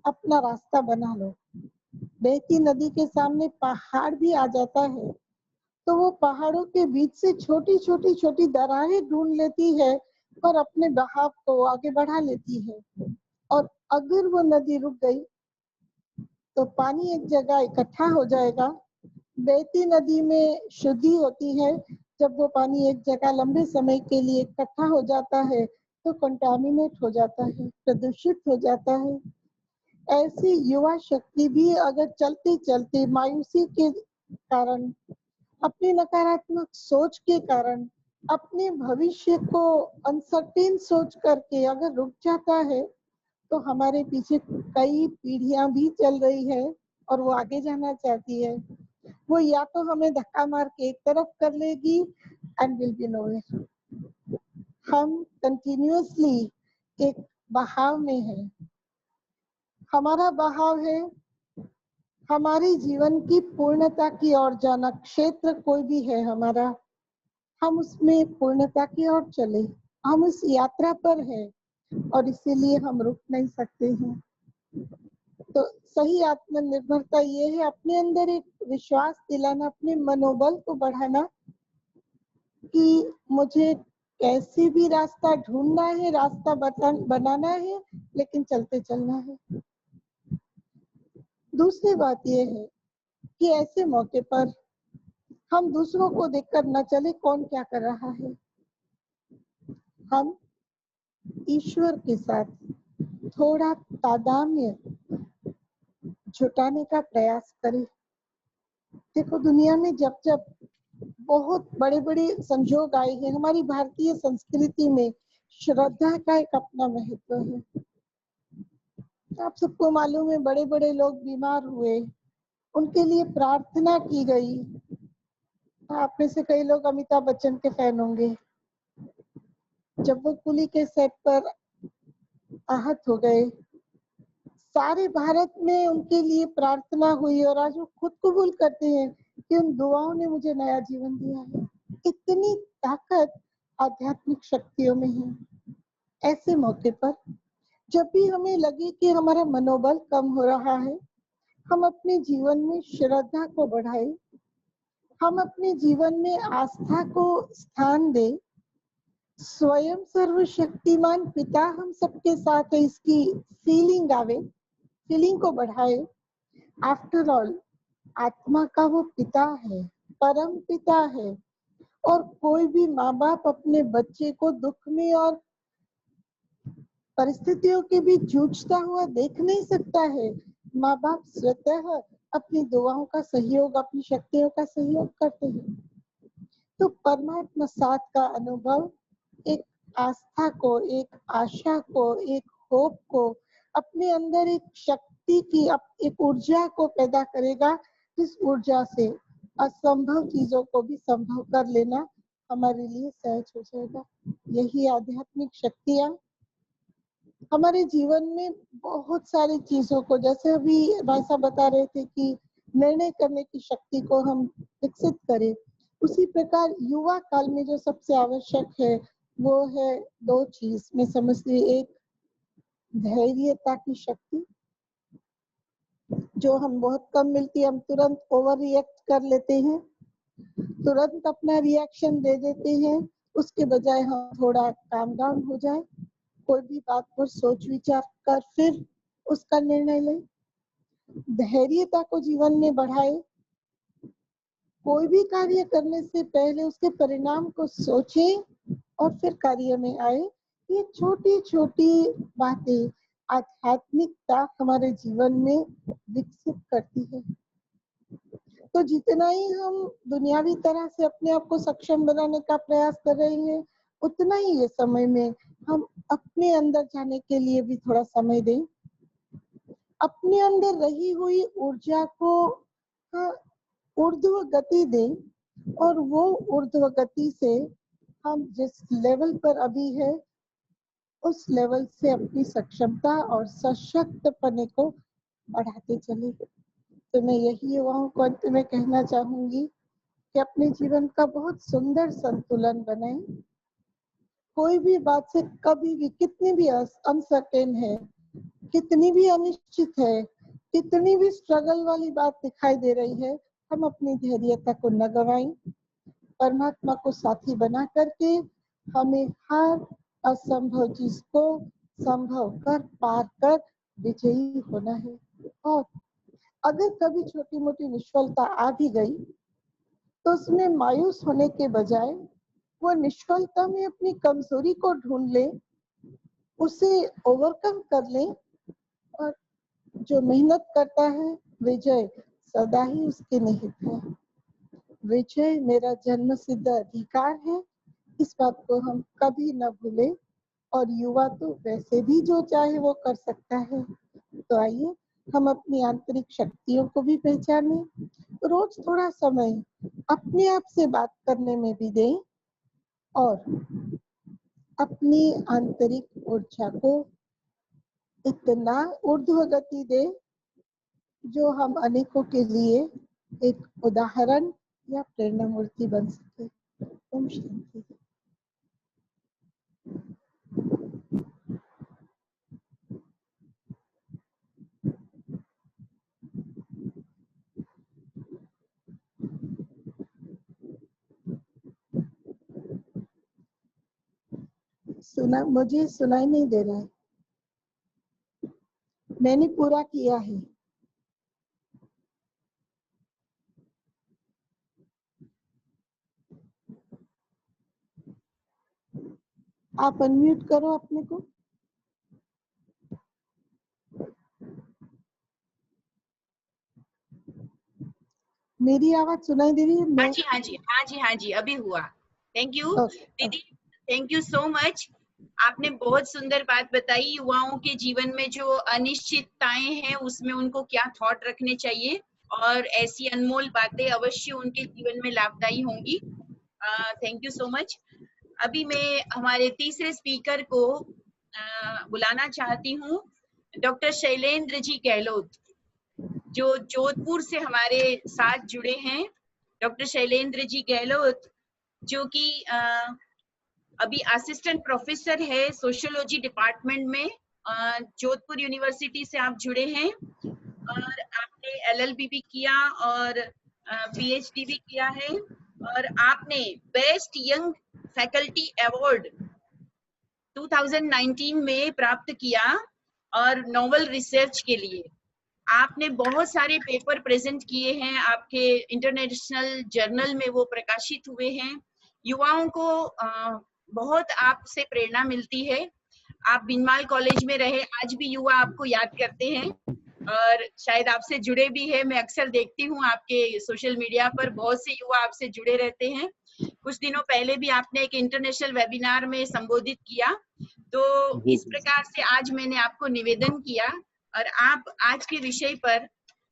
अपना रास्ता बना लो। बहती नदी के सामने पहाड़ भी आ जाता है तो वो पहाड़ों के बीच से छोटी छोटी छोटी दरारें ढूंढ लेती है और अपने बहाव को आगे बढ़ा लेती है। और अगर वो नदी रुक गई तो पानी एक जगह इकट्ठा हो जाएगा। बहती नदी में शुद्धि होती है, जब वो पानी एक जगह लंबे समय के लिए इकट्ठा हो जाता है तो कंटामिनेट हो जाता है, प्रदूषित हो जाता है। ऐसी युवा शक्ति भी अगर चलते चलते मायूसी के कारण, अपनी नकारात्मक सोच के कारण, अपने भविष्य को अनसर्टेन सोच करके अगर रुक जाता है तो हमारे पीछे कई पीढ़ियां भी चल रही है और वो आगे जाना चाहती है। वो या तो हमें धक्का मार के एक तरफ कर लेगी एंड विल बी नोवेयर। हम कंटिन्यूअसली एक बहाव में है। हमारा बहाव है हमारे जीवन की पूर्णता की ओर जाना। क्षेत्र कोई भी है हमारा, हम उसमें पूर्णता की ओर चले, हम उस यात्रा पर हैं और इसीलिए हम रुक नहीं सकते हैं। तो सही आत्मनिर्भरता ये है अपने अंदर एक विश्वास दिलाना, अपने मनोबल को बढ़ाना कि मुझे कैसे भी रास्ता ढूंढना है, रास्ता बनाना है, लेकिन चलते चलना है। दूसरी बात यह है कि ऐसे मौके पर हम दूसरों को देखकर न चले कौन क्या कर रहा है, हम ईश्वर के साथ थोड़ा तादाम्य जुटाने का प्रयास करें। देखो, दुनिया में जब जब बहुत बड़े बड़े संजोग आए हैं, हमारी भारतीय संस्कृति में श्रद्धा का एक अपना महत्व है। आप सबको मालूम है, बड़े बड़े लोग बीमार हुए, उनके लिए प्रार्थना की गई। आप में से कई लोग अमिताभ बच्चन के फैन होंगे। जब वो कुली के सेट पर आहत हो गए, सारे भारत में उनके लिए प्रार्थना हुई और आज वो खुद कबूल करते हैं कि उन दुआओं ने मुझे नया जीवन दिया है। इतनी ताकत आध्यात्मिक शक्तियों में है। ऐसे मौके पर जब भी हमें लगे कि हमारा मनोबल कम हो रहा है, हम अपने जीवन में श्रद्धा को बढ़ाएं, हम अपने जीवन में आस्था को स्थान दें। स्वयं सर्वशक्तिमान पिता हम सबके साथ है, इसकी फीलिंग आवे, फीलिंग को बढ़ाए। आफ्टर ऑल आत्मा का वो पिता है, परम पिता है, और कोई भी माँ बाप अपने बच्चे को दुख में और परिस्थितियों के बीच जूझता हुआ देख नहीं सकता है। माँ बाप स्वतः अपनी दुआओं का सहयोग, अपनी शक्तियों का सहयोग करते हैं। तो परमात्मा साथ का अनुभव एक आस्था को, एक आशा को, एक होप को, अपने अंदर एक शक्ति की, एक ऊर्जा को पैदा करेगा, जिस ऊर्जा से असंभव चीजों को भी संभव कर लेना हमारे लिए सहज हो जाएगा। यही आध्यात्मिक शक्तियां हमारे जीवन में बहुत सारी चीजों को, जैसे अभी भाई साहब बता रहे थे कि निर्णय करने की शक्ति को हम विकसित करें, उसी प्रकार युवा काल में जो सबसे आवश्यक है वो है दो चीज मैं समझती। एक धैर्यता की शक्ति, जो हम बहुत कम मिलती है। हम तुरंत ओवर रिएक्ट कर लेते हैं, तुरंत अपना रिएक्शन दे देते हैं, उसके बजाय हम थोड़ा काम डाउन हो जाए, कोई भी बात पर सोच विचार कर फिर उसका निर्णय लें। धैर्यता को जीवन में बढ़ाए। कोई भी कार्य करने से पहले उसके परिणाम को सोचें और फिर कार्य में आए। ये छोटी छोटी बातें आध्यात्मिकता हमारे जीवन में विकसित करती है। तो जितना ही हम दुनियावी तरह से अपने आप को सक्षम बनाने का प्रयास कर रहे हैं, उतना ही ये समय में हम अपने अंदर जाने के लिए भी थोड़ा समय दें। अपने अंदर रही हुई ऊर्जा को ऊर्ध्व गति दें और वो ऊर्ध्व गति से हम जिस लेवल पर अभी है उस लेवल से अपनी सक्षमता और सशक्त पने को बढ़ाते चले। तो मैं यही युवाओं को अंत में कहना चाहूंगी कि अपने जीवन का बहुत सुंदर संतुलन बनाएं। कोई भी बात से कभी भी कितनी भी अनसर्टेन है, कितनी भी अनिश्चित है, कितनी भी स्ट्रगल वाली बात दिखाई दे रही है, हम अपनी धैर्यता को न गवाएं। परमात्मा को साथी बना करके हमें हर असंभव चीज को संभव कर पार कर विजयी होना है। और अगर कभी छोटी मोटी निष्फलता आ भी गई तो उसमें मायूस होने के बजाय वो निष्फलता में अपनी कमजोरी को ढूंढ ले, उसे ओवरकम कर ले, और जो मेहनत करता है विजय सदा ही उसके निहित है। विजय मेरा जन्म सिद्ध अधिकार है, इस बात को हम कभी न भूले। और युवा तो वैसे भी जो चाहे वो कर सकता है। तो आइए हम अपनी आंतरिक शक्तियों को भी पहचानें, रोज थोड़ा समय अपने आप से बात करने में भी दें और अपनी आंतरिक ऊर्जा को इतना ऊर्ध्व गति दें जो हम अनेकों के लिए एक उदाहरण या प्रेरणा मूर्ति बन सके। ओम शांति। मुझे सुनाई नहीं दे रहा है। मैंने पूरा किया है। आप अनम्यूट करो अपने को। मेरी आवाज सुनाई दे रही है? हाँ जी, हाँ जी, हाँ जी, हाँ जी, अभी हुआ। थैंक यू दीदी, थैंक यू सो मच। आपने बहुत सुंदर बात बताई। युवाओं के जीवन में जो अनिश्चितताएं हैं उसमें उनको क्या थॉट रखने चाहिए, और ऐसी अनमोल बातें अवश्य उनके जीवन में लाभदायी होंगी। Thank you so much. अभी मैं हमारे तीसरे स्पीकर को बुलाना चाहती हूँ, डॉक्टर शैलेंद्र जी गहलोत, जो जोधपुर से हमारे साथ जुड़े हैं। डॉक्टर शैलेंद्र जी गहलोत, जो कि अभी असिस्टेंट प्रोफेसर है सोशियोलॉजी डिपार्टमेंट में, जोधपुर यूनिवर्सिटी से आप जुड़े हैं, और आपने LLB भी किया और PhD भी किया है, और आपने बेस्ट यंग फैकल्टी अवार्ड 2019 में प्राप्त किया, और नोवेल रिसर्च के लिए आपने बहुत सारे पेपर प्रेजेंट किए हैं, आपके इंटरनेशनल जर्नल में वो प्रकाशित हुए हैं। युवाओं को बहुत आपसे प्रेरणा मिलती है। आप बिनमाल कॉलेज में रहे, आज भी युवा आपको याद करते हैं और शायद आपसे जुड़े भी हैं। मैं अक्सर देखती हूँ आपके सोशल मीडिया पर बहुत से युवा आपसे जुड़े रहते हैं। कुछ दिनों पहले भी आपने एक इंटरनेशनल वेबिनार में संबोधित किया। तो इस प्रकार से आज मैंने आपको निवेदन किया, और आप आज के विषय पर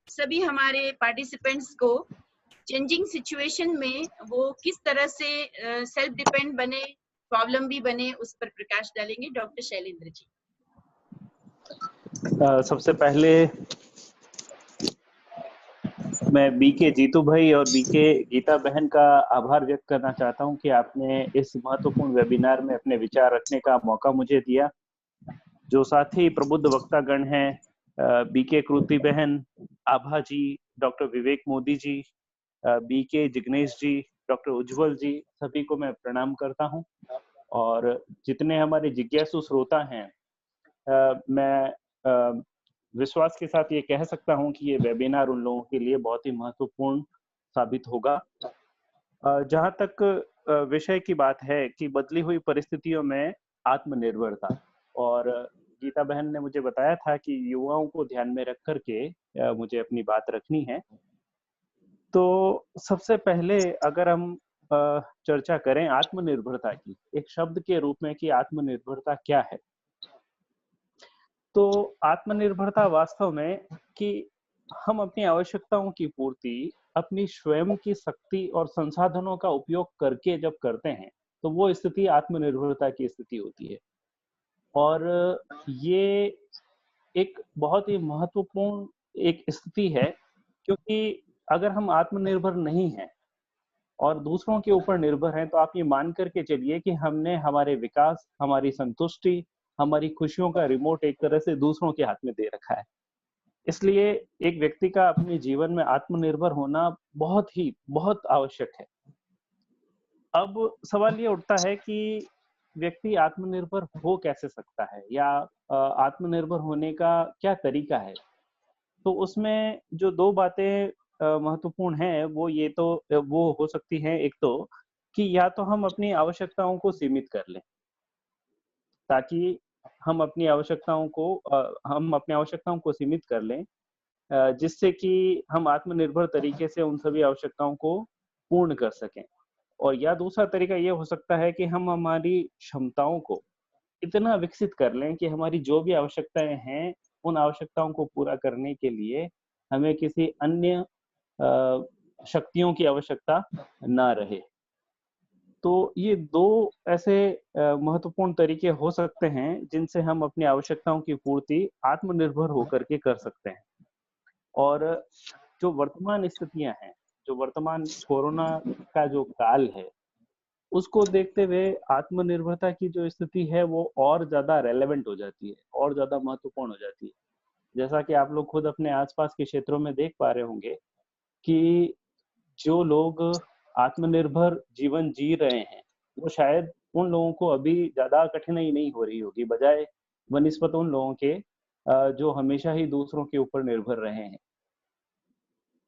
सभी हमारे पार्टिसिपेंट्स को चेंजिंग सिचुएशन में वो किस तरह से सेल्फ डिपेंड बने, प्रॉब्लम भी बने, उस पर प्रकाश डालेंगे। डॉक्टर शैलेंद्र जी। सबसे पहले मैं बीके जीतू भाई और बीके गीता बहन का आभार व्यक्त करना चाहता हूं कि आपने इस महत्वपूर्ण वेबिनार में अपने विचार रखने का मौका मुझे दिया। जो साथी प्रबुद्ध वक्तागण हैं, बीके कृति बहन, आभा जी, डॉक्टर विवेक मोदी जी, बीके जिग्नेश जी, डॉक्टर उज्जवल जी, सभी को मैं प्रणाम करता हूं। और जितने हमारे जिज्ञासु श्रोता हैं, मैं विश्वास के साथ ये कह सकता हूं कि ये वेबिनार उन लोगों के लिए बहुत ही महत्वपूर्ण साबित होगा। जहां तक विषय की बात है कि बदली हुई परिस्थितियों में आत्मनिर्भरता, और गीता बहन ने मुझे बताया था कि युवाओं को ध्यान में रख करके मुझे अपनी बात रखनी है। तो सबसे पहले अगर हम चर्चा करें आत्मनिर्भरता की, एक शब्द के रूप में कि आत्मनिर्भरता क्या है, तो आत्मनिर्भरता वास्तव में कि हम अपनी आवश्यकताओं की पूर्ति अपनी स्वयं की शक्ति और संसाधनों का उपयोग करके जब करते हैं, तो वो स्थिति आत्मनिर्भरता की स्थिति होती है। और ये एक बहुत ही महत्वपूर्ण एक स्थिति है, क्योंकि अगर हम आत्मनिर्भर नहीं हैं और दूसरों के ऊपर निर्भर हैं, तो आप ये मान करके चलिए कि हमने हमारे विकास, हमारी संतुष्टि, हमारी खुशियों का रिमोट एक तरह से दूसरों के हाथ में दे रखा है। इसलिए एक व्यक्ति का अपने जीवन में आत्मनिर्भर होना बहुत आवश्यक है। अब सवाल ये उठता है कि व्यक्ति आत्मनिर्भर हो कैसे सकता है, या आत्मनिर्भर होने का क्या तरीका है? तो उसमें जो 2 बातें महत्वपूर्ण हैं, वो ये तो वो हो सकती हैं, एक तो कि या तो हम अपनी आवश्यकताओं को सीमित कर लें, ताकि हम अपनी आवश्यकताओं को सीमित कर लें, जिससे कि हम आत्मनिर्भर तरीके से उन सभी आवश्यकताओं को पूर्ण कर सकें। और या दूसरा तरीका ये हो सकता है कि हम हमारी क्षमताओं को इतना विकसित कर लें कि हमारी जो भी आवश्यकताएं हैं, उन आवश्यकताओं को पूरा करने के लिए हमें किसी अन्य शक्तियों की आवश्यकता ना रहे। तो ये 2 ऐसे महत्वपूर्ण तरीके हो सकते हैं जिनसे हम अपनी आवश्यकताओं की पूर्ति आत्मनिर्भर होकर के कर सकते हैं। और जो वर्तमान स्थितियां हैं, जो वर्तमान कोरोना का जो काल है, उसको देखते हुए आत्मनिर्भरता की जो स्थिति है वो और ज्यादा रेलेवेंट हो जाती है, और ज्यादा महत्वपूर्ण हो जाती है। जैसा कि आप लोग खुद अपने आसपास के क्षेत्रों में देख पा रहे होंगे कि जो लोग आत्मनिर्भर जीवन जी रहे हैं, वो शायद उन लोगों को अभी ज्यादा कठिनाई नहीं हो रही होगी, बजाय बनिस्बत उन लोगों के जो हमेशा ही दूसरों के ऊपर निर्भर रहे हैं।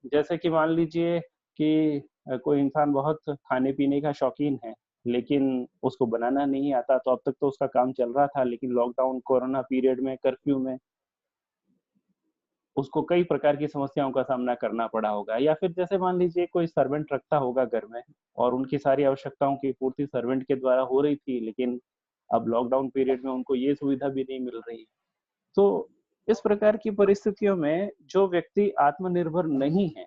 जैसे कि मान लीजिए कि कोई इंसान बहुत खाने पीने का शौकीन है, लेकिन उसको बनाना नहीं आता, तो अब तक तो उसका काम चल रहा था, लेकिन लॉकडाउन, कोरोना पीरियड में, कर्फ्यू में उसको कई प्रकार की समस्याओं का सामना करना पड़ा होगा। या फिर जैसे मान लीजिए कोई सर्वेंट रखता होगा घर में, और उनकी सारी आवश्यकताओं की पूर्ति सर्वेंट के द्वारा हो रही थी, लेकिन अब लॉकडाउन पीरियड में उनको ये सुविधा भी नहीं मिल रही। तो इस प्रकार की परिस्थितियों में जो व्यक्ति आत्मनिर्भर नहीं है,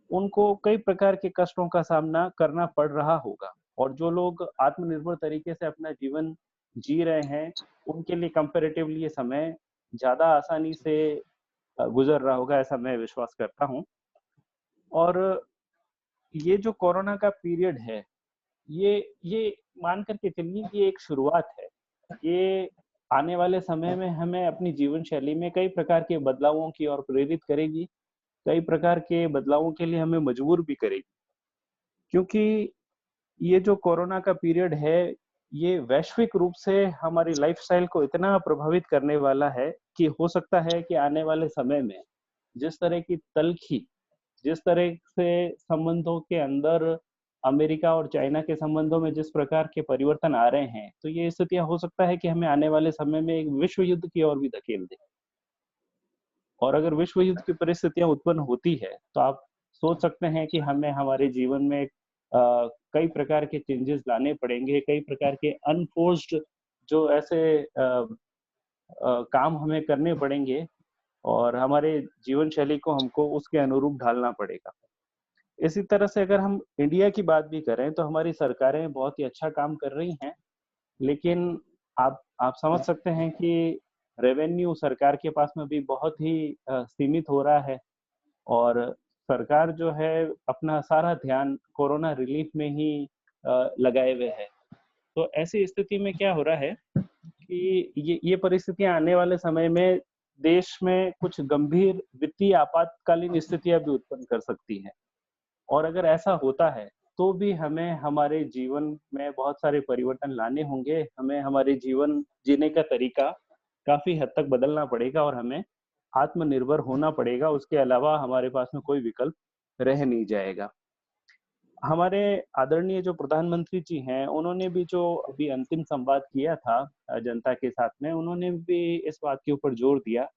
उनको कई प्रकार के कष्टों का सामना करना पड़ रहा होगा। और जो लोग आत्मनिर्भर तरीके से अपना जीवन जी रहे हैं, उनके लिए कंपैरेटिवली ये समय ज्यादा आसानी से गुजर रहा होगा, ऐसा मैं विश्वास करता हूँ। और ये जो कोरोना का पीरियड है, ये मान करके चलिए कि एक शुरुआत है। ये आने वाले समय में हमें अपनी जीवन शैली में कई प्रकार के बदलावों की ओर प्रेरित करेगी, कई प्रकार के बदलावों के लिए हमें मजबूर भी करेगी। क्योंकि ये जो कोरोना का पीरियड है, ये वैश्विक रूप से हमारी लाइफस्टाइल को इतना प्रभावित करने वाला है कि हो सकता है कि आने वाले समय में जिस तरह की तल्खी, जिस तरह से संबंधों के अंदर अमेरिका और चाइना के संबंधों में जिस प्रकार के परिवर्तन आ रहे हैं, तो ये स्थितियां हो सकता है कि हमें आने वाले समय में एक विश्व युद्ध की ओर भी धकेल दे। और अगर विश्व युद्ध की परिस्थितियां उत्पन्न होती है, तो आप सोच सकते हैं कि हमें हमारे जीवन में कई प्रकार के चेंजेस लाने पड़ेंगे, कई प्रकार के अनफोर्स्ड जो ऐसे काम हमें करने पड़ेंगे, और हमारे जीवन शैली को हमको उसके अनुरूप ढालना पड़ेगा। इसी तरह से अगर हम इंडिया की बात भी करें, तो हमारी सरकारें बहुत ही अच्छा काम कर रही हैं, लेकिन आप समझ सकते हैं कि रेवेन्यू सरकार के पास में भी बहुत ही सीमित हो रहा है, और सरकार जो है अपना सारा ध्यान कोरोना रिलीफ में ही लगाए हुए है। तो ऐसी स्थिति में क्या हो रहा है कि ये परिस्थितियां आने वाले समय में देश में कुछ गंभीर वित्तीय आपातकालीन स्थितियां भी उत्पन्न कर सकती हैं। और अगर ऐसा होता है, तो भी हमें हमारे जीवन में बहुत सारे परिवर्तन लाने होंगे, हमें हमारे जीवन जीने का तरीका काफी हद तक बदलना पड़ेगा, और हमें आत्मनिर्भर होना पड़ेगा। उसके अलावा हमारे पास में कोई विकल्प रह नहीं जाएगा। हमारे आदरणीय जो प्रधानमंत्री जी हैं, उन्होंने भी जो अभी अंतिम संवाद किया था जनता के साथ में, उन्होंने भी इस बात के ऊपर जोर दिया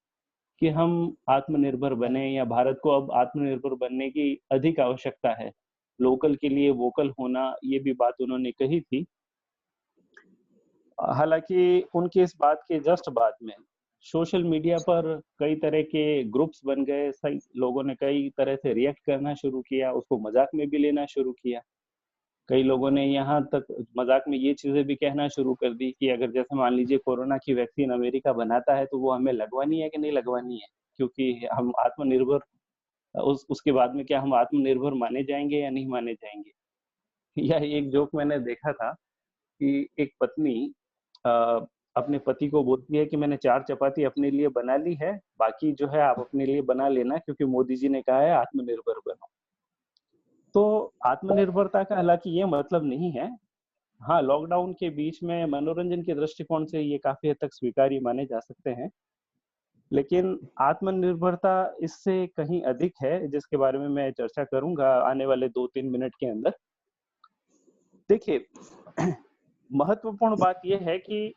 कि हम आत्मनिर्भर बने, या भारत को अब आत्मनिर्भर बनने की अधिक आवश्यकता है। लोकल के लिए वोकल होना, ये भी बात उन्होंने कही थी। हालांकि उनकी इस बात के जस्ट बाद में सोशल मीडिया पर कई तरह के ग्रुप्स बन गए, सही लोगों ने कई तरह से रिएक्ट करना शुरू किया, उसको मजाक में भी लेना शुरू किया। कई लोगों ने यहाँ तक मजाक में ये चीजें भी कहना शुरू कर दी कि अगर जैसे मान लीजिए कोरोना की वैक्सीन अमेरिका बनाता है तो वो हमें लगवानी है कि नहीं लगवानी है, क्योंकि हम आत्मनिर्भर उसके बाद में क्या हम आत्मनिर्भर माने जाएंगे या नहीं माने जाएंगे। या एक जोक मैंने देखा था कि एक पत्नी अपने पति को बोलती है कि मैंने 4 चपाती अपने लिए बना ली है, बाकी जो है आप अपने लिए बना लेना, क्योंकि मोदी जी ने कहा है आत्मनिर्भर बनो। तो आत्मनिर्भरता का हालांकि ये मतलब नहीं है। हाँ, लॉकडाउन के बीच में मनोरंजन के दृष्टिकोण से ये काफी हद तक स्वीकार्य माने जा सकते हैं, लेकिन आत्मनिर्भरता इससे कहीं अधिक है, जिसके बारे में मैं चर्चा करूंगा आने वाले 2-3 मिनट के अंदर। देखिए, महत्वपूर्ण बात यह है कि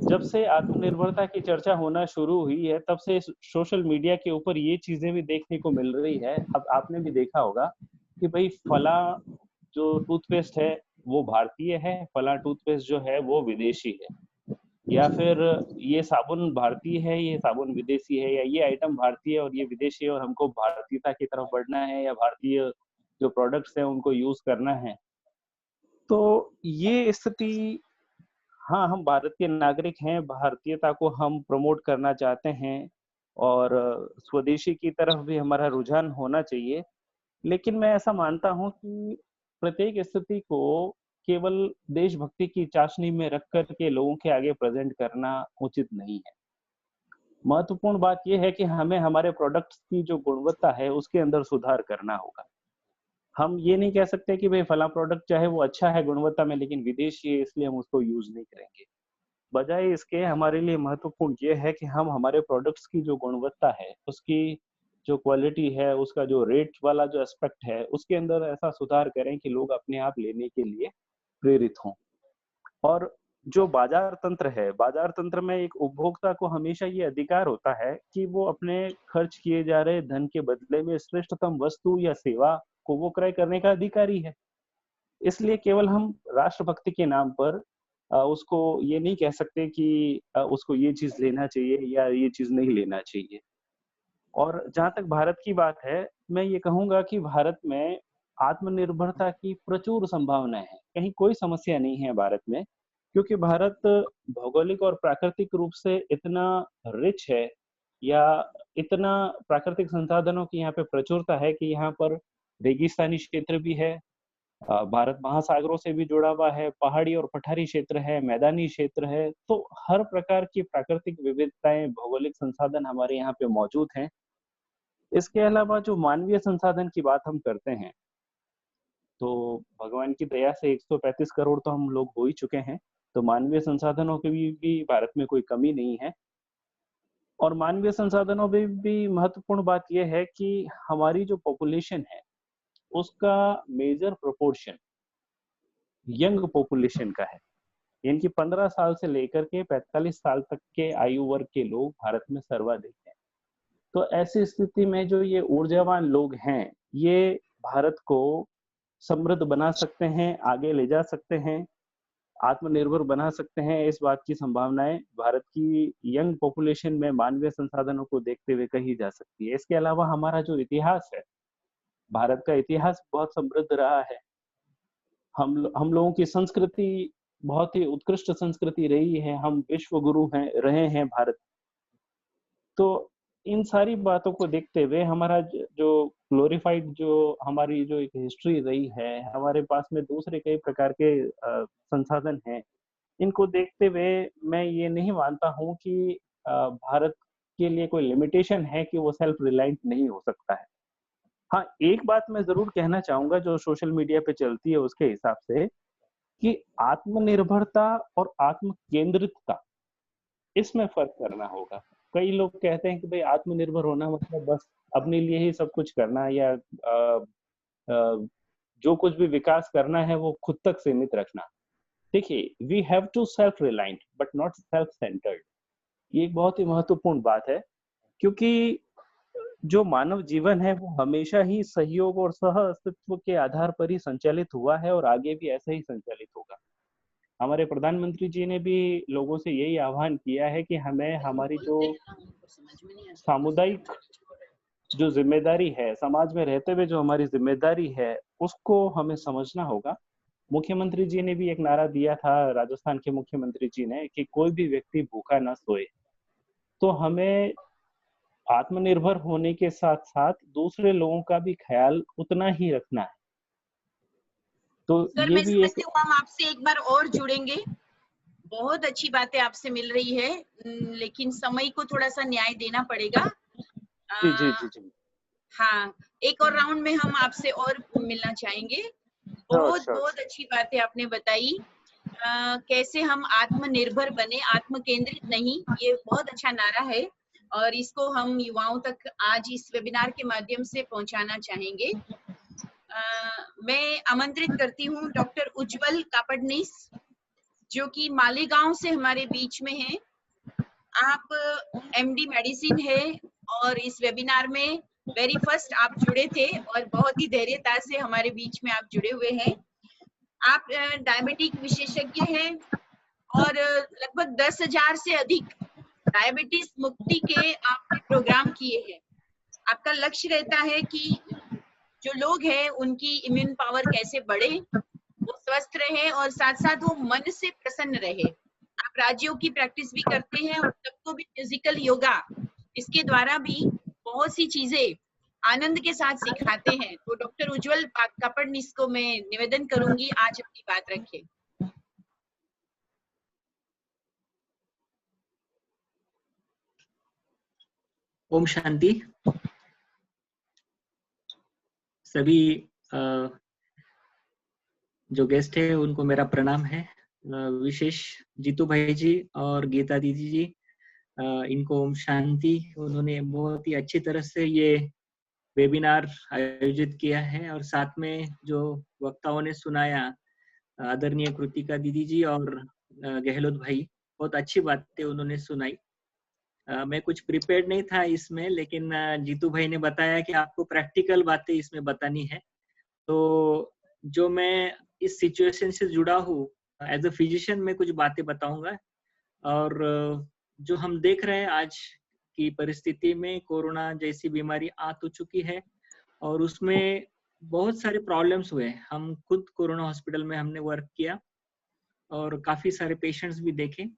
जब से आत्मनिर्भरता की चर्चा होना शुरू हुई है, तब से सोशल मीडिया के ऊपर ये चीजें भी देखने को मिल रही है। अब आपने भी देखा होगा कि भाई फला जो टूथपेस्ट है वो भारतीय है, फला टूथपेस्ट जो है वो विदेशी है, या फिर ये साबुन भारतीय है, ये साबुन विदेशी है, या ये आइटम भारतीय और ये विदेशी है और हमको भारतीयता की तरफ बढ़ना है, या भारतीय जो प्रोडक्ट्स हैं उनको यूज करना है। तो ये स्थिति, हाँ, हम भारत के नागरिक हैं, भारतीयता को हम प्रमोट करना चाहते हैं और स्वदेशी की तरफ भी हमारा रुझान होना चाहिए, लेकिन मैं ऐसा मानता हूँ कि प्रत्येक स्थिति को केवल देशभक्ति की चाशनी में रख कर के लोगों के आगे प्रेजेंट करना उचित नहीं है। महत्वपूर्ण बात यह है कि हमें हमारे प्रोडक्ट्स की जो गुणवत्ता है उसके अंदर सुधार करना होगा। हम ये नहीं कह सकते कि भाई फला प्रोडक्ट चाहे वो अच्छा है गुणवत्ता में, लेकिन विदेशी है इसलिए हम उसको यूज नहीं करेंगे। बजाय इसके हमारे लिए महत्वपूर्ण ये है कि हम हमारे प्रोडक्ट्स की जो गुणवत्ता है, उसकी जो क्वालिटी है, उसका जो रेट वाला जो एस्पेक्ट है, उसके अंदर ऐसा सुधार करें कि लोग अपने आप लेने के लिए प्रेरित हों। और जो बाजार तंत्र है, बाजार तंत्र में एक उपभोक्ता को हमेशा ये अधिकार होता है कि वो अपने खर्च किए जा रहे धन के बदले में श्रेष्ठतम वस्तु या सेवा को वो क्रय करने का अधिकारी है। इसलिए केवल हम राष्ट्रभक्ति के नाम पर उसको ये नहीं कह सकते कि उसको ये चीज लेना चाहिए या ये चीज नहीं लेना चाहिए। और जहां तक भारत की बात है, मैं ये कहूंगा कि भारत में आत्मनिर्भरता की प्रचुर संभावनाएं हैं, कहीं कोई समस्या नहीं है भारत में, क्योंकि भारत भौगोलिक और प्राकृतिक रूप से इतना रिच है, या इतना प्राकृतिक संसाधनों की यहाँ पे प्रचुरता है कि यहाँ पर रेगिस्तानी क्षेत्र भी है, भारत महासागरों से भी जुड़ा हुआ है, पहाड़ी और पठारी क्षेत्र है, मैदानी क्षेत्र है, तो हर प्रकार की प्राकृतिक विविधताएं, भौगोलिक संसाधन हमारे यहाँ पे मौजूद हैं। इसके अलावा जो मानवीय संसाधन की बात हम करते हैं, तो भगवान की दया से 135 करोड़ तो हम लोग हो ही चुके हैं, तो मानवीय संसाधनों की भी भारत में कोई कमी नहीं है। और मानवीय संसाधनों में भी महत्वपूर्ण बात यह है कि हमारी जो पॉपुलेशन है उसका मेजर प्रोपोर्शन यंग पॉपुलेशन का है, यानी कि 15 साल से लेकर के 45 साल तक के आयु वर्ग के लोग भारत में सर्वाधिक हैं। तो ऐसी स्थिति में जो ये ऊर्जावान लोग हैं, ये भारत को समृद्ध बना सकते हैं, आगे ले जा सकते हैं, आत्मनिर्भर बना सकते हैं। इस बात की संभावनाएं भारत की यंग पॉपुलेशन में मानवीय संसाधनों को देखते हुए कही जा सकती है। इसके अलावा हमारा जो इतिहास है, भारत का इतिहास बहुत समृद्ध रहा है। हम लोगों की संस्कृति बहुत ही उत्कृष्ट संस्कृति रही है, हम विश्व गुरु हैं, रहे हैं भारत। तो इन सारी बातों को देखते हुए हमारा जो ग्लोरीफाइड जो हमारी जो एक हिस्ट्री रही है, हमारे पास में दूसरे कई प्रकार के संसाधन हैं, इनको देखते हुए मैं ये नहीं मानता हूँ कि भारत के लिए कोई लिमिटेशन है कि वो सेल्फ रिलायंट नहीं हो सकता है। हाँ, एक बात मैं जरूर कहना चाहूंगा जो सोशल मीडिया पे चलती है उसके हिसाब से, कि आत्मनिर्भरता और आत्म केंद्रितता, इसमें फर्क करना होगा। कई लोग कहते हैं कि भाई आत्मनिर्भर होना मतलब बस अपने लिए ही सब कुछ करना, या जो कुछ भी विकास करना है वो खुद तक सीमित रखना। देखिए, we have to self reliant but not self centred. ये एक बहुत ही महत्वपूर्ण बात है, क्योंकि जो मानव जीवन है वो हमेशा ही सहयोग और सह अस्तित्व के आधार पर ही संचालित हुआ है और आगे भी ऐसे ही संचालित होगा। हमारे प्रधानमंत्री जी ने भी लोगों से यही आह्वान किया है कि हमें हमारी जो सामुदायिक जो जिम्मेदारी है, समाज में रहते हुए जो हमारी जिम्मेदारी है, उसको हमें समझना होगा। मुख्यमंत्री जी ने भी एक नारा दिया था, राजस्थान के मुख्यमंत्री जी ने, कि कोई भी व्यक्ति भूखा ना सोए। तो हमें आत्मनिर्भर होने के साथ साथ दूसरे लोगों का भी ख्याल उतना ही रखना है। तो सर, ये मैं भी एक समझती हूँ हम आपसे एक बार और जुड़ेंगे। बहुत अच्छी बातें आपसे मिल रही है, लेकिन समय को थोड़ा सा न्याय देना पड़ेगा। जी जी जी जी हाँ, एक और राउंड में हम आपसे और मिलना चाहेंगे। हाँ, बहुत बहुत अच्छी बातें आपने बताई। कैसे हम आत्मनिर्भर बने, आत्म केंद्रित नहीं, ये बहुत अच्छा नारा है और इसको हम युवाओं तक आज इस वेबिनार के माध्यम से पहुंचाना चाहेंगे। मैं आमंत्रित करती हूँ डॉक्टर उज्जवल कापड़नीस, जो कि मालेगांव से हमारे बीच में है। आप एमडी मेडिसिन है और इस वेबिनार में वेरी फर्स्ट आप जुड़े थे और बहुत ही धैर्यता से हमारे बीच में आप जुड़े हुए हैं। आप डायबिटिक विशेषज्ञ हैं और लगभग 10,000 से अधिक डायबिटीज मुक्ति के आपने प्रोग्राम किए हैं। आपका लक्ष्य रहता है कि जो लोग हैं उनकी इम्यून पावर कैसे बढ़े, वो स्वस्थ रहे और साथ साथ वो मन से प्रसन्न रहे। आप राज्यों की प्रैक्टिस भी करते हैं और सबको भी फिजिकल योगा इसके द्वारा भी बहुत सी चीजें आनंद के साथ सिखाते हैं। तो डॉक्टर उज्जवल कापड़नीस को मैं निवेदन करूंगी आज अपनी बात रखें। ओम शांति। सभी जो गेस्ट है उनको मेरा प्रणाम है। विशेष जीतू भाई जी और गीता दीदी जी, इनको ओम शांति। उन्होंने बहुत ही अच्छी तरह से ये वेबिनार आयोजित किया है और साथ में जो वक्ताओं ने सुनाया, आदरणीय कृतिका दीदी जी और गहलोत भाई, बहुत अच्छी बातें उन्होंने सुनाई। मैं कुछ प्रिपेयर्ड नहीं था इसमें, लेकिन जीतू भाई ने बताया कि आपको प्रैक्टिकल बातें इसमें बतानी है। तो जो मैं इस सिचुएशन से जुड़ा हूँ, एज अ फिजिशियन मैं कुछ बातें बताऊंगा। और जो हम देख रहे हैं आज की परिस्थिति में, कोरोना जैसी बीमारी आ तो चुकी है और उसमें बहुत सारे प्रॉब्लम्स हुए। हम खुद कोरोना हॉस्पिटल में हमने वर्क किया और काफी सारे पेशेंट्स भी देखे।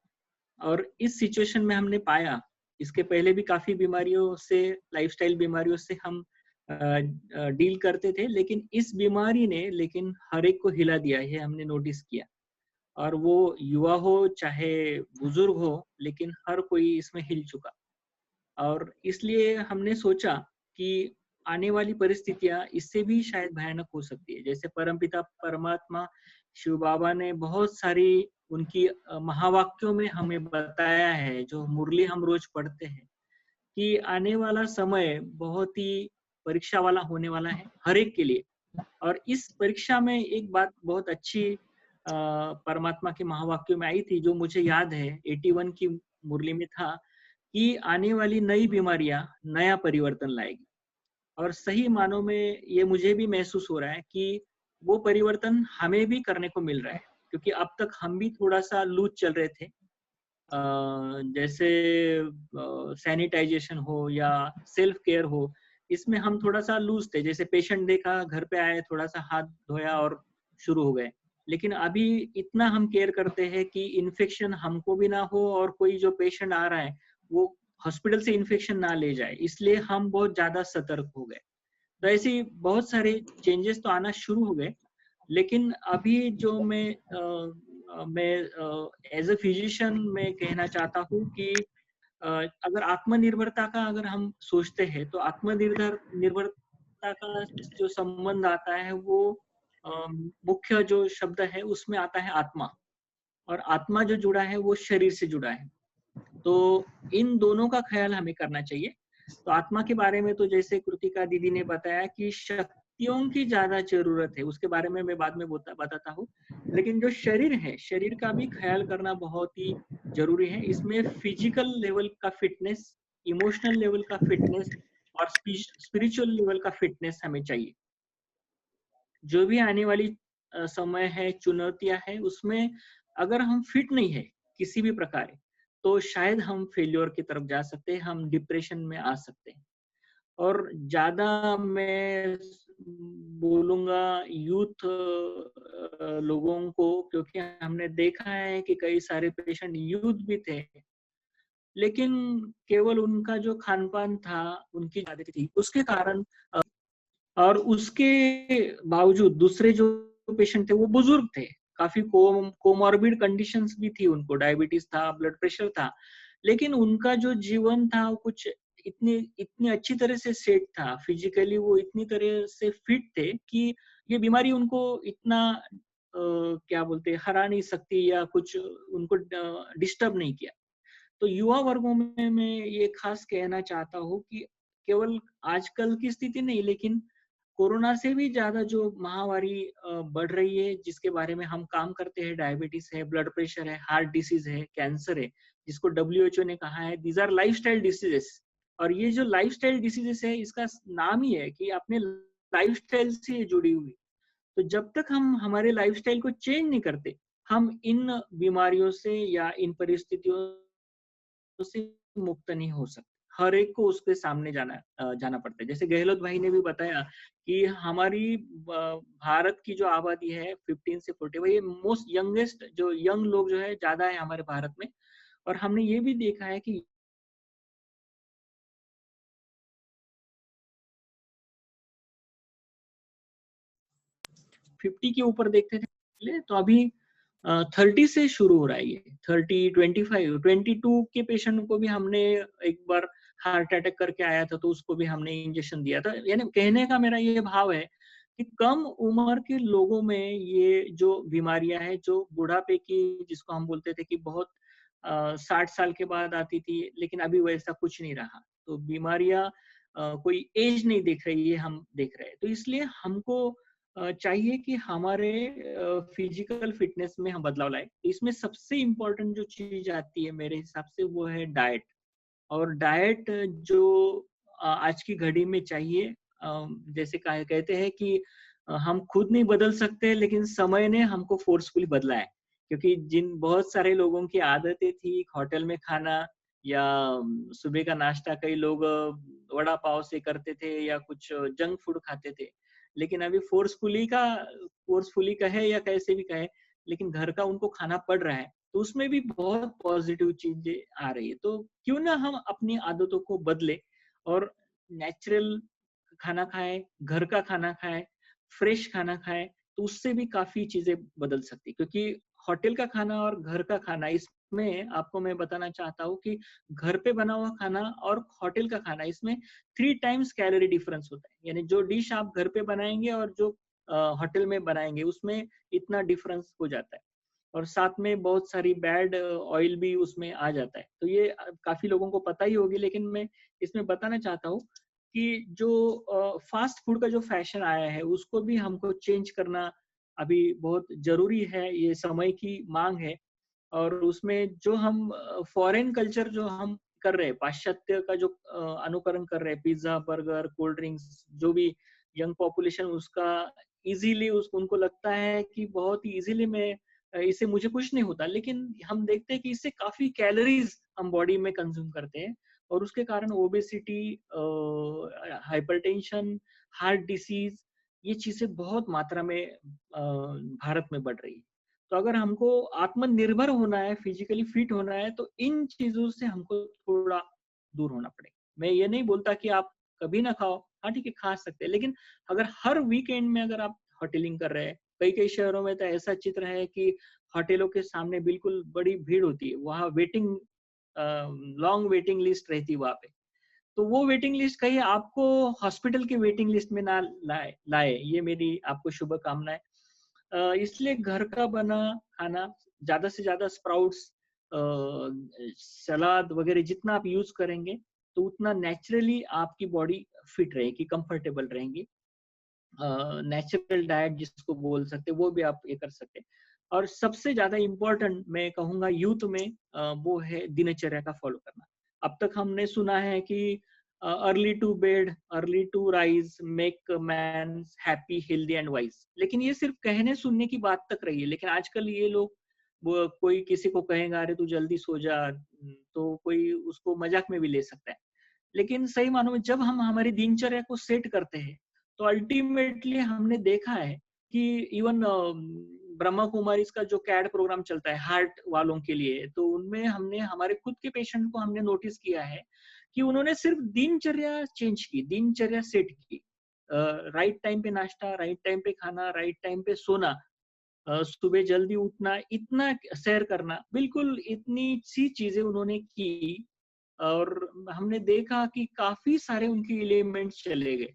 और इस सिचुएशन में हमने पाया, इसके पहले भी काफी बीमारियों से, लाइफस्टाइल बीमारियों से हम डील करते थे, लेकिन इस बीमारी ने लेकिन हर एक को हिला दिया है, हमने नोटिस किया। और वो युवा हो चाहे बुजुर्ग हो, लेकिन हर कोई इसमें हिल चुका। और इसलिए हमने सोचा कि आने वाली परिस्थितियां इससे भी शायद भयानक हो सकती है। जैसे परमपिता परमात्मा शिव बाबा ने बहुत सारी उनकी महावाक्यों में हमें बताया है, जो मुरली हम रोज पढ़ते हैं, कि आने वाला समय बहुत ही परीक्षा वाला होने वाला है हर एक के लिए। और इस परीक्षा में एक बात बहुत अच्छी परमात्मा के महावाक्यों में आई थी, जो मुझे याद है, 81 की मुरली में था कि आने वाली नई बीमारियां नया परिवर्तन लाएगी। और सही मानों में ये मुझे भी महसूस हो रहा है कि वो परिवर्तन हमें भी करने को मिल रहा है, क्योंकि अब तक हम भी थोड़ा सा लूज चल रहे थे। जैसे सैनिटाइजेशन हो या सेल्फ केयर हो, इसमें हम थोड़ा सा लूज थे। जैसे पेशेंट देखा, घर पे आए, थोड़ा सा हाथ धोया और शुरू हो गए। लेकिन अभी इतना हम केयर करते हैं कि इन्फेक्शन हमको भी ना हो और कोई जो पेशेंट आ रहा है वो हॉस्पिटल से इन्फेक्शन ना ले जाए, इसलिए हम बहुत ज्यादा सतर्क हो गए। तो ऐसे बहुत सारे चेंजेस तो आना शुरू हो गए। लेकिन अभी जो मैं एज अ फिजिशियन मैं कहना चाहता हूँ कि अगर आत्मनिर्भरता का अगर हम सोचते हैं, तो निर्भरता का जो संबंध आता है वो मुख्य जो शब्द है उसमें आता है आत्मा। और आत्मा जो जुड़ा है वो शरीर से जुड़ा है। तो इन दोनों का ख्याल हमें करना चाहिए। तो आत्मा के बारे में तो जैसे कृतिका दीदी ने बताया कि शक्तियों की ज्यादा जरूरत है, उसके बारे में मैं बाद में बताता हूँ। लेकिन जो शरीर है, शरीर का भी ख्याल करना बहुत ही जरूरी है। इसमें फिजिकल लेवल का फिटनेस, इमोशनल लेवल का फिटनेस और स्पिरिचुअल लेवल का फिटनेस हमें चाहिए। जो भी आने वाली समय है, चुनौतियां है, उसमें अगर हम फिट नहीं है किसी भी प्रकार, तो शायद हम फेल्योर की तरफ जा सकते हैं, हम डिप्रेशन में आ सकते हैं। और ज्यादा मैं बोलूंगा यूथ लोगों को, क्योंकि हमने देखा है कि कई सारे पेशेंट यूथ भी थे, लेकिन केवल उनका जो खान पान था, उनकी आदत थी, उसके कारण और उसके बावजूद दूसरे जो पेशेंट थे वो बुजुर्ग थे, काफी कोमॉर्बिड कंडीशंस भी थी, उनको डायबिटीज था, ब्लड प्रेशर था, लेकिन उनका जो जीवन था वो कुछ इतनी अच्छी तरह से सेट था, फिजिकली वो इतनी तरह से फिट थे कि ये बीमारी उनको इतना क्या बोलते हरा नहीं सकती या कुछ उनको डिस्टर्ब नहीं किया। तो युवा वर्गों में मैं ये खास कहना चाहता हूँ कि केवल आजकल की स्थिति नहीं, लेकिन कोरोना से भी ज्यादा जो महामारी बढ़ रही है, जिसके बारे में हम काम करते हैं, डायबिटीज है, ब्लड प्रेशर है, हार्ट डिसीज है, कैंसर है, जिसको WHO ने कहा है दीज आर लाइफस्टाइल डिसीजेस। और ये जो लाइफस्टाइल डिसीजेस है, इसका नाम ही है कि अपने लाइफस्टाइल से जुड़ी हुई। तो जब तक हम हमारे लाइफस्टाइल को चेंज नहीं करते, हम इन बीमारियों से या इन परिस्थितियों से मुक्त नहीं हो सकते। हर एक को उसके सामने जाना पड़ता है। जैसे गहलोत भाई ने भी बताया कि हमारी भारत की जो आबादी है 15 से 40, वही मोस्ट यंगेस्ट, जो यंग लोग जो है ज्यादा है हमारे भारत में। और हमने ये भी देखा है कि 50 के ऊपर देखते थे, तो अभी 30 से शुरू हो रहा है ये। 30, 25, 22 के पेशेंट को भी हमने एक बार हार्ट अटैक करके आया था, तो उसको भी हमने इंजेक्शन दिया था। यानी कहने का मेरा ये भाव है कि कम उम्र के लोगों में ये जो बीमारियां हैं, जो बुढ़ापे की, जिसको हम बोलते थे कि बहुत 60 साल के बाद आती थी, लेकिन अभी वैसा कुछ नहीं रहा। तो बीमारियां कोई एज नहीं देख रही है, हम देख रहे हैं। तो इसलिए हमको चाहिए कि हमारे फिजिकल फिटनेस में हम बदलाव लाए। इसमें सबसे इम्पोर्टेंट जो चीज आती है मेरे हिसाब से, वो है डाइट। और डाइट जो आज की घड़ी में चाहिए, जैसे कहते हैं कि हम खुद नहीं बदल सकते, लेकिन समय ने हमको फोर्सफुली बदला है। क्योंकि जिन बहुत सारे लोगों की आदतें थी होटल में खाना, या सुबह का नाश्ता कई लोग वड़ा पाव से करते थे या कुछ जंक फूड खाते थे, लेकिन अभी फोर्सफुली कहे या कैसे भी कहे, लेकिन घर का उनको खाना पड़ रहा है, तो उसमें भी बहुत पॉजिटिव चीजें आ रही है। तो क्यों ना हम अपनी आदतों को बदले और नेचुरल खाना खाएं, घर का खाना खाएं, फ्रेश खाना खाएं, तो उससे भी काफी चीजें बदल सकती। क्योंकि होटल का खाना और घर का खाना, इसमें आपको मैं बताना चाहता हूँ कि घर पे बना हुआ खाना और होटल का खाना, इसमें 3 टाइम्स कैलोरी डिफरेंस होता है। यानी जो डिश आप घर पे बनाएंगे और जो होटल में बनाएंगे, उसमें इतना डिफरेंस हो जाता है। और साथ में बहुत सारी बैड ऑयल भी उसमें आ जाता है। तो ये काफी लोगों को पता ही होगी, लेकिन मैं इसमें बताना चाहता हूँ कि जो फास्ट फूड का जो फैशन आया है, उसको भी हमको चेंज करना अभी बहुत जरूरी है, ये समय की मांग है। और उसमें जो हम फॉरेन कल्चर जो हम कर रहे हैं, पाश्चात्य का जो अनुकरण कर रहे हैं, पिज्जा, बर्गर, कोल्ड ड्रिंक्स, जो भी यंग पॉपुलेशन उसका इजीली उनको लगता है कि बहुत ही इजीली मैं इससे मुझे कुछ नहीं होता, लेकिन हम देखते हैं कि इससे काफी कैलोरीज हम बॉडी में कंज्यूम करते हैं, और उसके कारण ओबेसिटी, हाइपरटेंशन, हार्ट डिसीज, ये चीजें बहुत मात्रा में भारत में बढ़ रही है। तो अगर हमको आत्मनिर्भर होना है, फिजिकली फिट होना है, तो इन चीजों से हमको थोड़ा दूर होना पड़ेगा। मैं ये नहीं बोलता कि आप कभी ना खाओ, हाँ ठीक है खा सकते हैं, लेकिन अगर हर वीकेंड में अगर आप होटलिंग कर रहे हैं, कई कई शहरों में तो ऐसा चित्र है कि होटलों के सामने बिल्कुल बड़ी भीड़ होती है, वहाँ वेटिंग, लॉन्ग वेटिंग लिस्ट रहती है वहाँ पे। तो वो वेटिंग लिस्ट कहीं आपको हॉस्पिटल की वेटिंग लिस्ट में ना लाए, ये मेरी आपको शुभकामनाएं। इसलिए घर का बना खाना, ज्यादा से ज्यादा स्प्राउट्स, सलाद वगैरह जितना आप यूज करेंगे, तो उतना नेचुरली आपकी बॉडी फिट रहेगी, कंफर्टेबल रहेंगी। नेचुरल डाइट जिसको बोल सकते, वो भी आप ये कर सकते। और सबसे ज्यादा इम्पोर्टेंट मैं कहूँगा यूथ में, वो है दिनचर्या का फॉलो करना। अब तक हमने सुना है कि early to bed, early to rise make man happy, healthy and wise, लेकिन ये सिर्फ कहने सुनने की बात तक रही है। लेकिन आजकल ये लोग वो कोई किसी को कहेगा अरे तू जल्दी सो जा, तो कोई उसको मजाक में भी ले सकता है। लेकिन सही मानो में जब हम हमारी दिनचर्या को सेट करते हैं तो अल्टीमेटली हमने देखा है कि इवन ब्रह्मा कुमारी का जो कैड प्रोग्राम चलता है हार्ट वालों के लिए, तो उनमें हमने हमारे खुद के पेशेंट को हमने नोटिस किया है कि उन्होंने सिर्फ दिनचर्या चेंज की, दिनचर्या सेट की, राइट टाइम पे नाश्ता, राइट टाइम पे खाना, राइट टाइम पे सोना, सुबह जल्दी उठना, इतना सैर करना, बिल्कुल इतनी सी चीजें उन्होंने की और हमने देखा कि काफी सारे उनके एलिमेंट्स चले गए,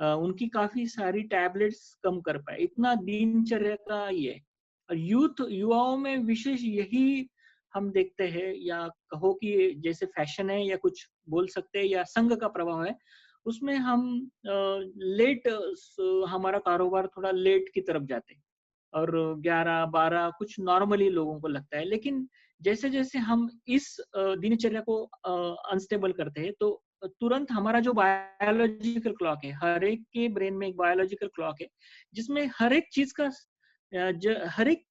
उनकी काफी सारी टैबलेट्स कम कर पाए, इतना दिनचर्या का ये। और युवाओं में विशेष यही हम देखते हैं, या कहो कि जैसे फैशन है या कुछ बोल सकते हैं, या संघ का प्रभाव है, उसमें हम लेट हमारा कारोबार थोड़ा लेट की तरफ जाते हैं और 11-12 कुछ नॉर्मली लोगों को लगता है। लेकिन जैसे जैसे हम इस दिनचर्या को अनस्टेबल करते हैं तो तुरंत हमारा जो बायोलॉजिकल क्लॉक है, हर एक के ब्रेन में एक बायोलॉजिकल क्लॉक है जिसमें हर एक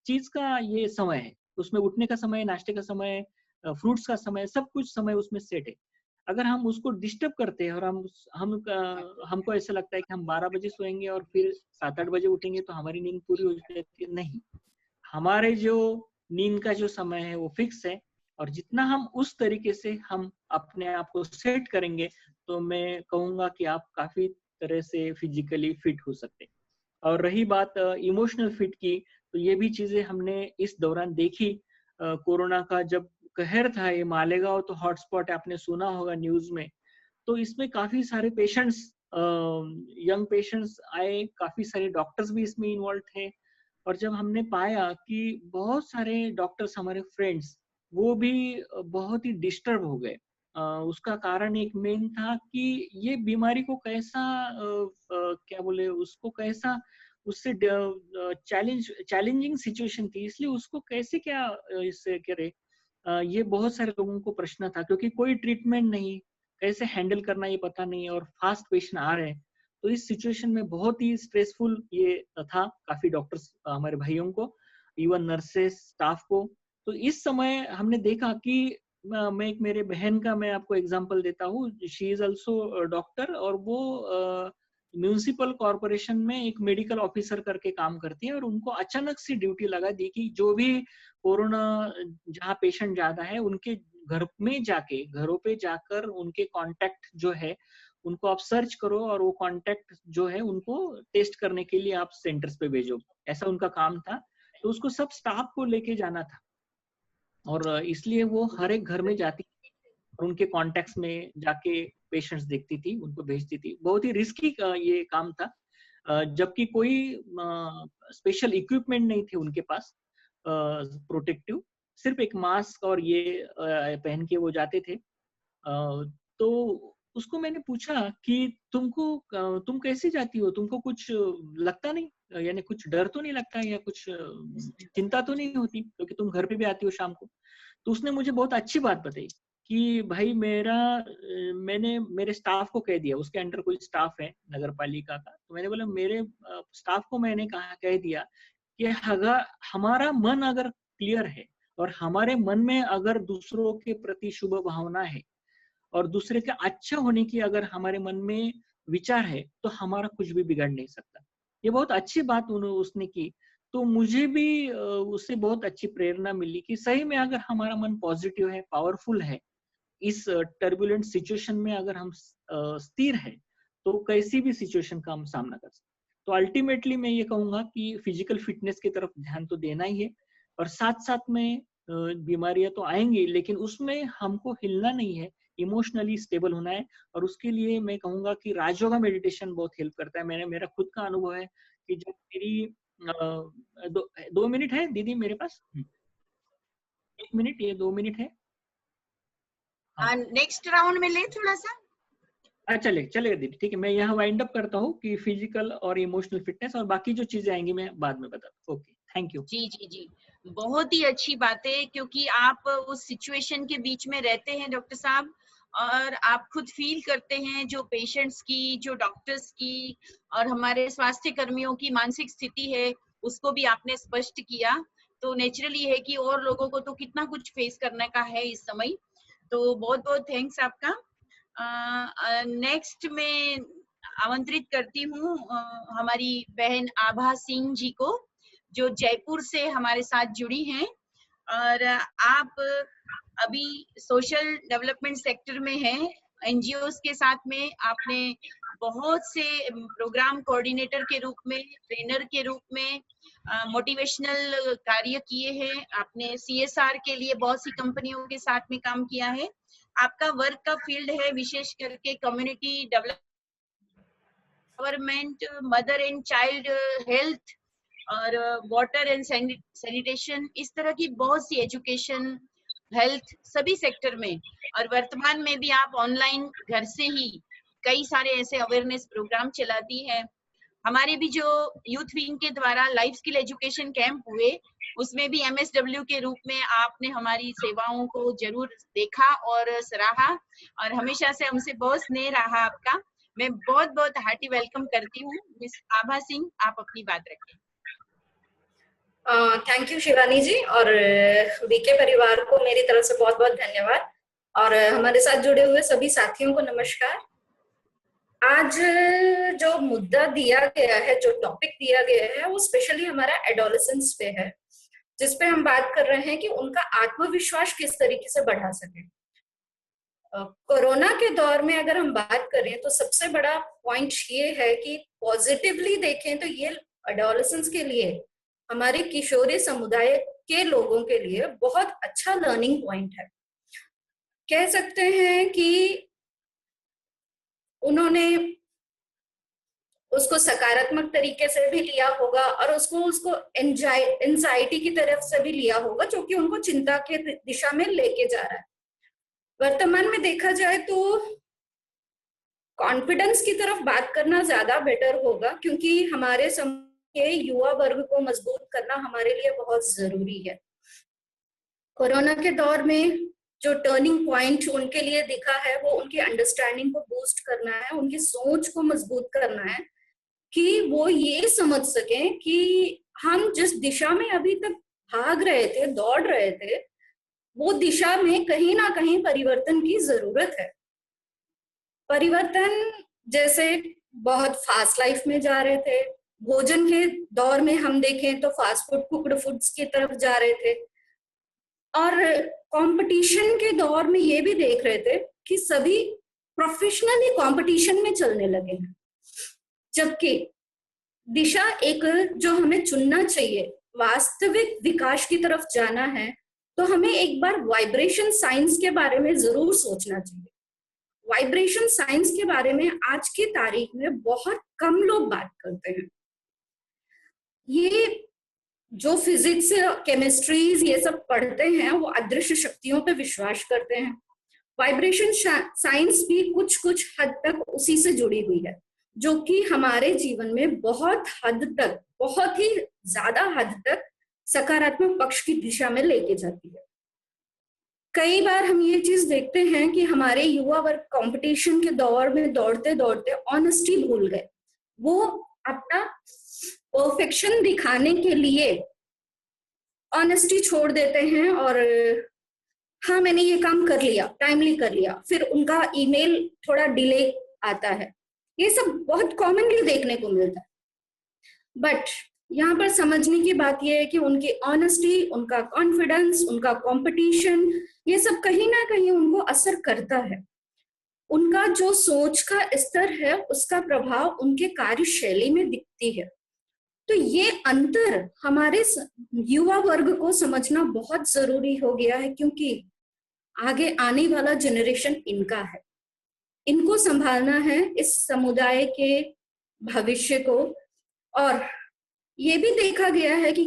चीज का ये समय है, उसमें उठने का समय, नाश्ते का समय, फ्रूट्स का समय, सब कुछ समय उसमें सेट है। अगर हम उसको डिस्टर्ब करते हैं और हमको ऐसा लगता है कि हम 12 बजे सोएंगे और फिर 7-8 बजे उठेंगे तो हमारी नींद पूरी हो जाती है, नहीं, हमारे जो नींद का जो समय है वो फिक्स है और जितना हम उस तरीके से हम अपने आप को सेट करेंगे तो मैं कहूंगा कि आप काफी तरह से फिजिकली फिट हो सकते हैं। और रही बात इमोशनल फिट की, तो ये भी चीजें हमने इस दौरान देखी। कोरोना का जब कहर था, ये मालेगांव तो हॉटस्पॉट आपने सुना होगा न्यूज में, तो इसमें काफी सारे पेशेंट्स, यंग पेशेंट्स आए, काफी सारे डॉक्टर्स भी इसमें इन्वॉल्व थे। और जब हमने पाया कि बहुत सारे डॉक्टर्स हमारे फ्रेंड्स वो भी बहुत ही डिस्टर्ब हो गए, उसका कारण एक मेन था कि ये बीमारी को कैसा क्या बोले उसको कैसा उससे चैलेंजिंग सिचुएशन थी, इसलिए उसको कैसे क्या इससे करे, ये बहुत सारे लोगों को प्रश्न था क्योंकि कोई ट्रीटमेंट नहीं, कैसे हैंडल करना ये पता नहीं और फास्ट पेशेंट आ रहे हैं। तो इस सिचुएशन में बहुत ही स्ट्रेसफुल ये था काफी डॉक्टर्स हमारे भाइयों को, इवन नर्सेस स्टाफ को। तो इस समय हमने देखा कि मैं एक मेरे बहन का मैं आपको एग्जांपल देता हूँ, शी इज आल्सो डॉक्टर और वो म्यूनिसिपल कॉर्पोरेशन में एक मेडिकल ऑफिसर करके काम करती है और उनको अचानक से ड्यूटी लगा दी कि जो भी कोरोना जहाँ पेशेंट ज्यादा है उनके घर में जाके, घरों पे जाकर उनके कांटेक्ट जो है उनको आप सर्च करो और वो कांटेक्ट जो है उनको टेस्ट करने के लिए आप सेंटर्स पे भेजो, ऐसा उनका काम था। तो उसको सब स्टाफ को लेके जाना था और इसलिए वो हर एक घर में जाती और उनके कॉन्टेक्ट्स में जाके पेशेंट्स देखती थी, उनको भेजती थी। बहुत ही रिस्की ये काम था, जबकि कोई स्पेशल इक्विपमेंट नहीं थे उनके पास प्रोटेक्टिव, सिर्फ एक मास्क और ये पहन के वो जाते थे। तो उसको मैंने पूछा कि तुम कैसे जाती हो, तुमको कुछ लगता नहीं, यानी कुछ डर तो नहीं लगता या कुछ चिंता तो नहीं होती क्योंकि तुम घर पे भी आती हो शाम को। तो उसने मुझे बहुत अच्छी बात बताई कि भाई मैंने मेरे स्टाफ को कह दिया, उसके अंडर कोई स्टाफ है नगर पालिका का, तो मैंने बोला मेरे स्टाफ को मैंने कह दिया कि अगर हमारा मन अगर क्लियर है और हमारे मन में अगर दूसरों के प्रति शुभ भावना है और दूसरे के अच्छा होने की अगर हमारे मन में विचार है तो हमारा कुछ भी बिगड़ नहीं सकता। ये बहुत अच्छी बात उसने की, तो मुझे भी उससे बहुत अच्छी प्रेरणा मिली कि सही में अगर हमारा मन पॉजिटिव है, पावरफुल है, इस टर्बुलेंट सिचुएशन में अगर हम स्थिर है तो कैसी भी सिचुएशन का हम सामना कर सकते। तो अल्टीमेटली मैं ये कहूंगा कि फिजिकल फिटनेस की तरफ ध्यान तो देना ही है और साथ साथ में बीमारियां तो आएंगी लेकिन उसमें हमको हिलना नहीं है, इमोशनली स्टेबल होना है। और उसके लिए मैं कहूंगा कि राजयोगा मेडिटेशन बहुत हेल्प करता है। मेरा खुद का अनुभव है कि जब मेरी 2 मिनट है दीदी मेरे पास, 1 मिनट, ये 2 मिनट है। नेक्स्ट राउंड में ले थोड़ा सा। चलेगा दीदी, ठीक है। मैं यहाँ वाइंड अप करता हूँ कि फिजिकल और इमोशनल फिटनेस और बाकी जो चीजें आएंगी मैं बाद में बताता हूँ। Okay, thank you. जी जी जी, बहुत ही अच्छी बात है क्योंकि आप उस सिचुएशन के बीच में रहते हैं डॉक्टर साहब और आप खुद फील करते हैं जो पेशेंट्स की, जो डॉक्टर्स की और हमारे स्वास्थ्य कर्मियों की मानसिक स्थिति है उसको भी आपने स्पष्ट किया। तो नेचुरली है कि और लोगों को तो कितना कुछ फेस करने का है इस समय। तो बहुत बहुत थैंक्स आपका। नेक्स्ट मैं आमंत्रित करती हूँ हमारी बहन आभा सिंह जी को, जो जयपुर से हमारे साथ जुड़ी हैं। और आप अभी सोशल डेवलपमेंट सेक्टर में हैं, एनजीओस के साथ में आपने बहुत से प्रोग्राम कोऑर्डिनेटर के रूप में, ट्रेनर के रूप में मोटिवेशनल कार्य किए हैं। आपने सीएसआर के लिए बहुत सी कंपनियों के साथ में काम किया है। आपका वर्क का फील्ड है विशेष करके community development, government, mother and child health और वाटर एंड सैनिटेशन, इस तरह की बहुत सी एजुकेशन, हेल्थ, सभी सेक्टर में। और वर्तमान में भी आप ऑनलाइन घर से ही कई सारे ऐसे अवेयरनेस प्रोग्राम चलाती है। हमारे भी जो यूथ विंग के द्वारा लाइफ स्किल एजुकेशन कैंप हुए, उसमें भी MSW के रूप में आपने हमारी सेवाओं को जरूर देखा और सराहा, और हमेशा से हमसे बहुत स्नेह रहा आपका। मैं बहुत बहुत हार्टी वेलकम करती हूँ। मिस आभा सिंह, आप अपनी बात रखें। थैंक यू शिवानी जी, और वीके परिवार को मेरी तरफ से बहुत बहुत धन्यवाद, और हमारे साथ जुड़े हुए सभी साथियों को नमस्कार। आज जो मुद्दा दिया गया है, जो टॉपिक दिया गया है, वो स्पेशली हमारा एडोलेसेंस पे है, जिसपे हम बात कर रहे हैं कि उनका आत्मविश्वास किस तरीके से बढ़ा सके। कोरोना के दौर में अगर हम बात करें तो सबसे बड़ा पॉइंट ये है कि पॉजिटिवली देखें तो ये एडोलेसेंस के लिए, हमारे किशोरी समुदाय के लोगों के लिए बहुत अच्छा लर्निंग पॉइंट है। कह सकते हैं कि उन्होंने उसको सकारात्मक तरीके से भी लिया होगा और उसको एंजाइटी की तरफ से भी लिया होगा, जो कि उनको चिंता के दिशा में लेके जा रहा है। वर्तमान में देखा जाए तो कॉन्फिडेंस की तरफ बात करना ज्यादा बेटर होगा, क्योंकि हमारे समाज के युवा वर्ग को मजबूत करना हमारे लिए बहुत जरूरी है। कोरोना के दौर में जो टर्निंग पॉइंट उनके लिए दिखा है, वो उनकी अंडरस्टैंडिंग को बूस्ट करना है, उनकी सोच को मजबूत करना है, कि वो ये समझ सकें कि हम जिस दिशा में अभी तक भाग रहे थे, दौड़ रहे थे, वो दिशा में कहीं ना कहीं परिवर्तन की जरूरत है। परिवर्तन जैसे बहुत फास्ट लाइफ में जा रहे थे, भोजन के दौर में हम देखें तो फास्ट फूड, कुक्ड फूड्स की तरफ जा रहे थे, और कंपटीशन के दौर में ये भी देख रहे थे कि सभी प्रोफेशनली कंपटीशन में चलने लगे हैं। जबकि दिशा एक जो हमें चुनना चाहिए, वास्तविक विकास की तरफ जाना है, तो हमें एक बार वाइब्रेशन साइंस के बारे में जरूर सोचना चाहिए। वाइब्रेशन साइंस के बारे में आज की तारीख में बहुत कम लोग बात करते हैं। ये जो फिजिक्स, केमिस्ट्रीज ये सब पढ़ते हैं, वो अदृश्य शक्तियों पे विश्वास करते हैं। वाइब्रेशन साइंस भी कुछ कुछ हद तक उसी से जुड़ी हुई है, जो कि हमारे जीवन में बहुत हद तक, बहुत ही ज्यादा हद तक सकारात्मक पक्ष की दिशा में लेके जाती है। कई बार हम ये चीज देखते हैं कि हमारे युवा वर्ग कंपटीशन के दौर में दौड़ते दौड़ते ऑनेस्टी भूल गए। वो अपना परफेक्शन दिखाने के लिए ऑनेस्टी छोड़ देते हैं, और हाँ मैंने ये काम कर लिया, टाइमली कर लिया, फिर उनका ईमेल थोड़ा डिले आता है। ये सब बहुत कॉमनली देखने को मिलता है। बट यहाँ पर समझने की बात यह है कि उनकी ऑनेस्टी, उनका कॉन्फिडेंस, उनका कंपटीशन, ये सब कहीं ना कहीं उनको असर करता है। उनका जो सोच का स्तर है, उसका प्रभाव उनके कार्यशैली में दिखती है। तो ये अंतर हमारे युवा वर्ग को समझना बहुत जरूरी हो गया है, क्योंकि आगे आने वाला जनरेशन इनका है। इनको संभालना है, इस समुदाय के भविष्य को। और ये भी देखा गया है कि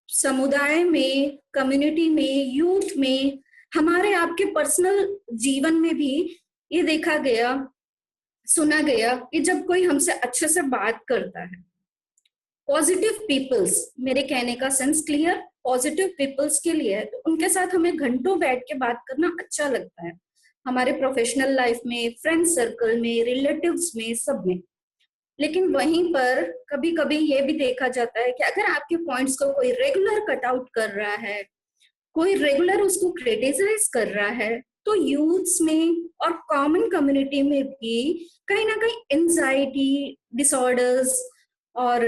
समुदाय में, कम्युनिटी में, यूथ में, हमारे आपके पर्सनल जीवन में भी ये देखा गया, सुना गया कि जब कोई हमसे अच्छे से बात करता है, पॉजिटिव पीपल्स, मेरे कहने का सेंस क्लियर, पॉजिटिव पीपल्स के लिए, तो उनके साथ हमें घंटों बैठ के बात करना अच्छा लगता है। हमारे प्रोफेशनल लाइफ में, फ्रेंड सर्कल में, रिलेटिव्स में, सब में। लेकिन वहीं पर कभी कभी ये भी देखा जाता है कि अगर आपके पॉइंट्स को कोई रेगुलर कट आउट कर रहा है, कोई रेगुलर उसको क्रिटिसाइज कर रहा है, तो यूथ्स में और कॉमन कम्युनिटी में भी कहीं ना कहीं एंजाइटी डिसऑर्डर्स और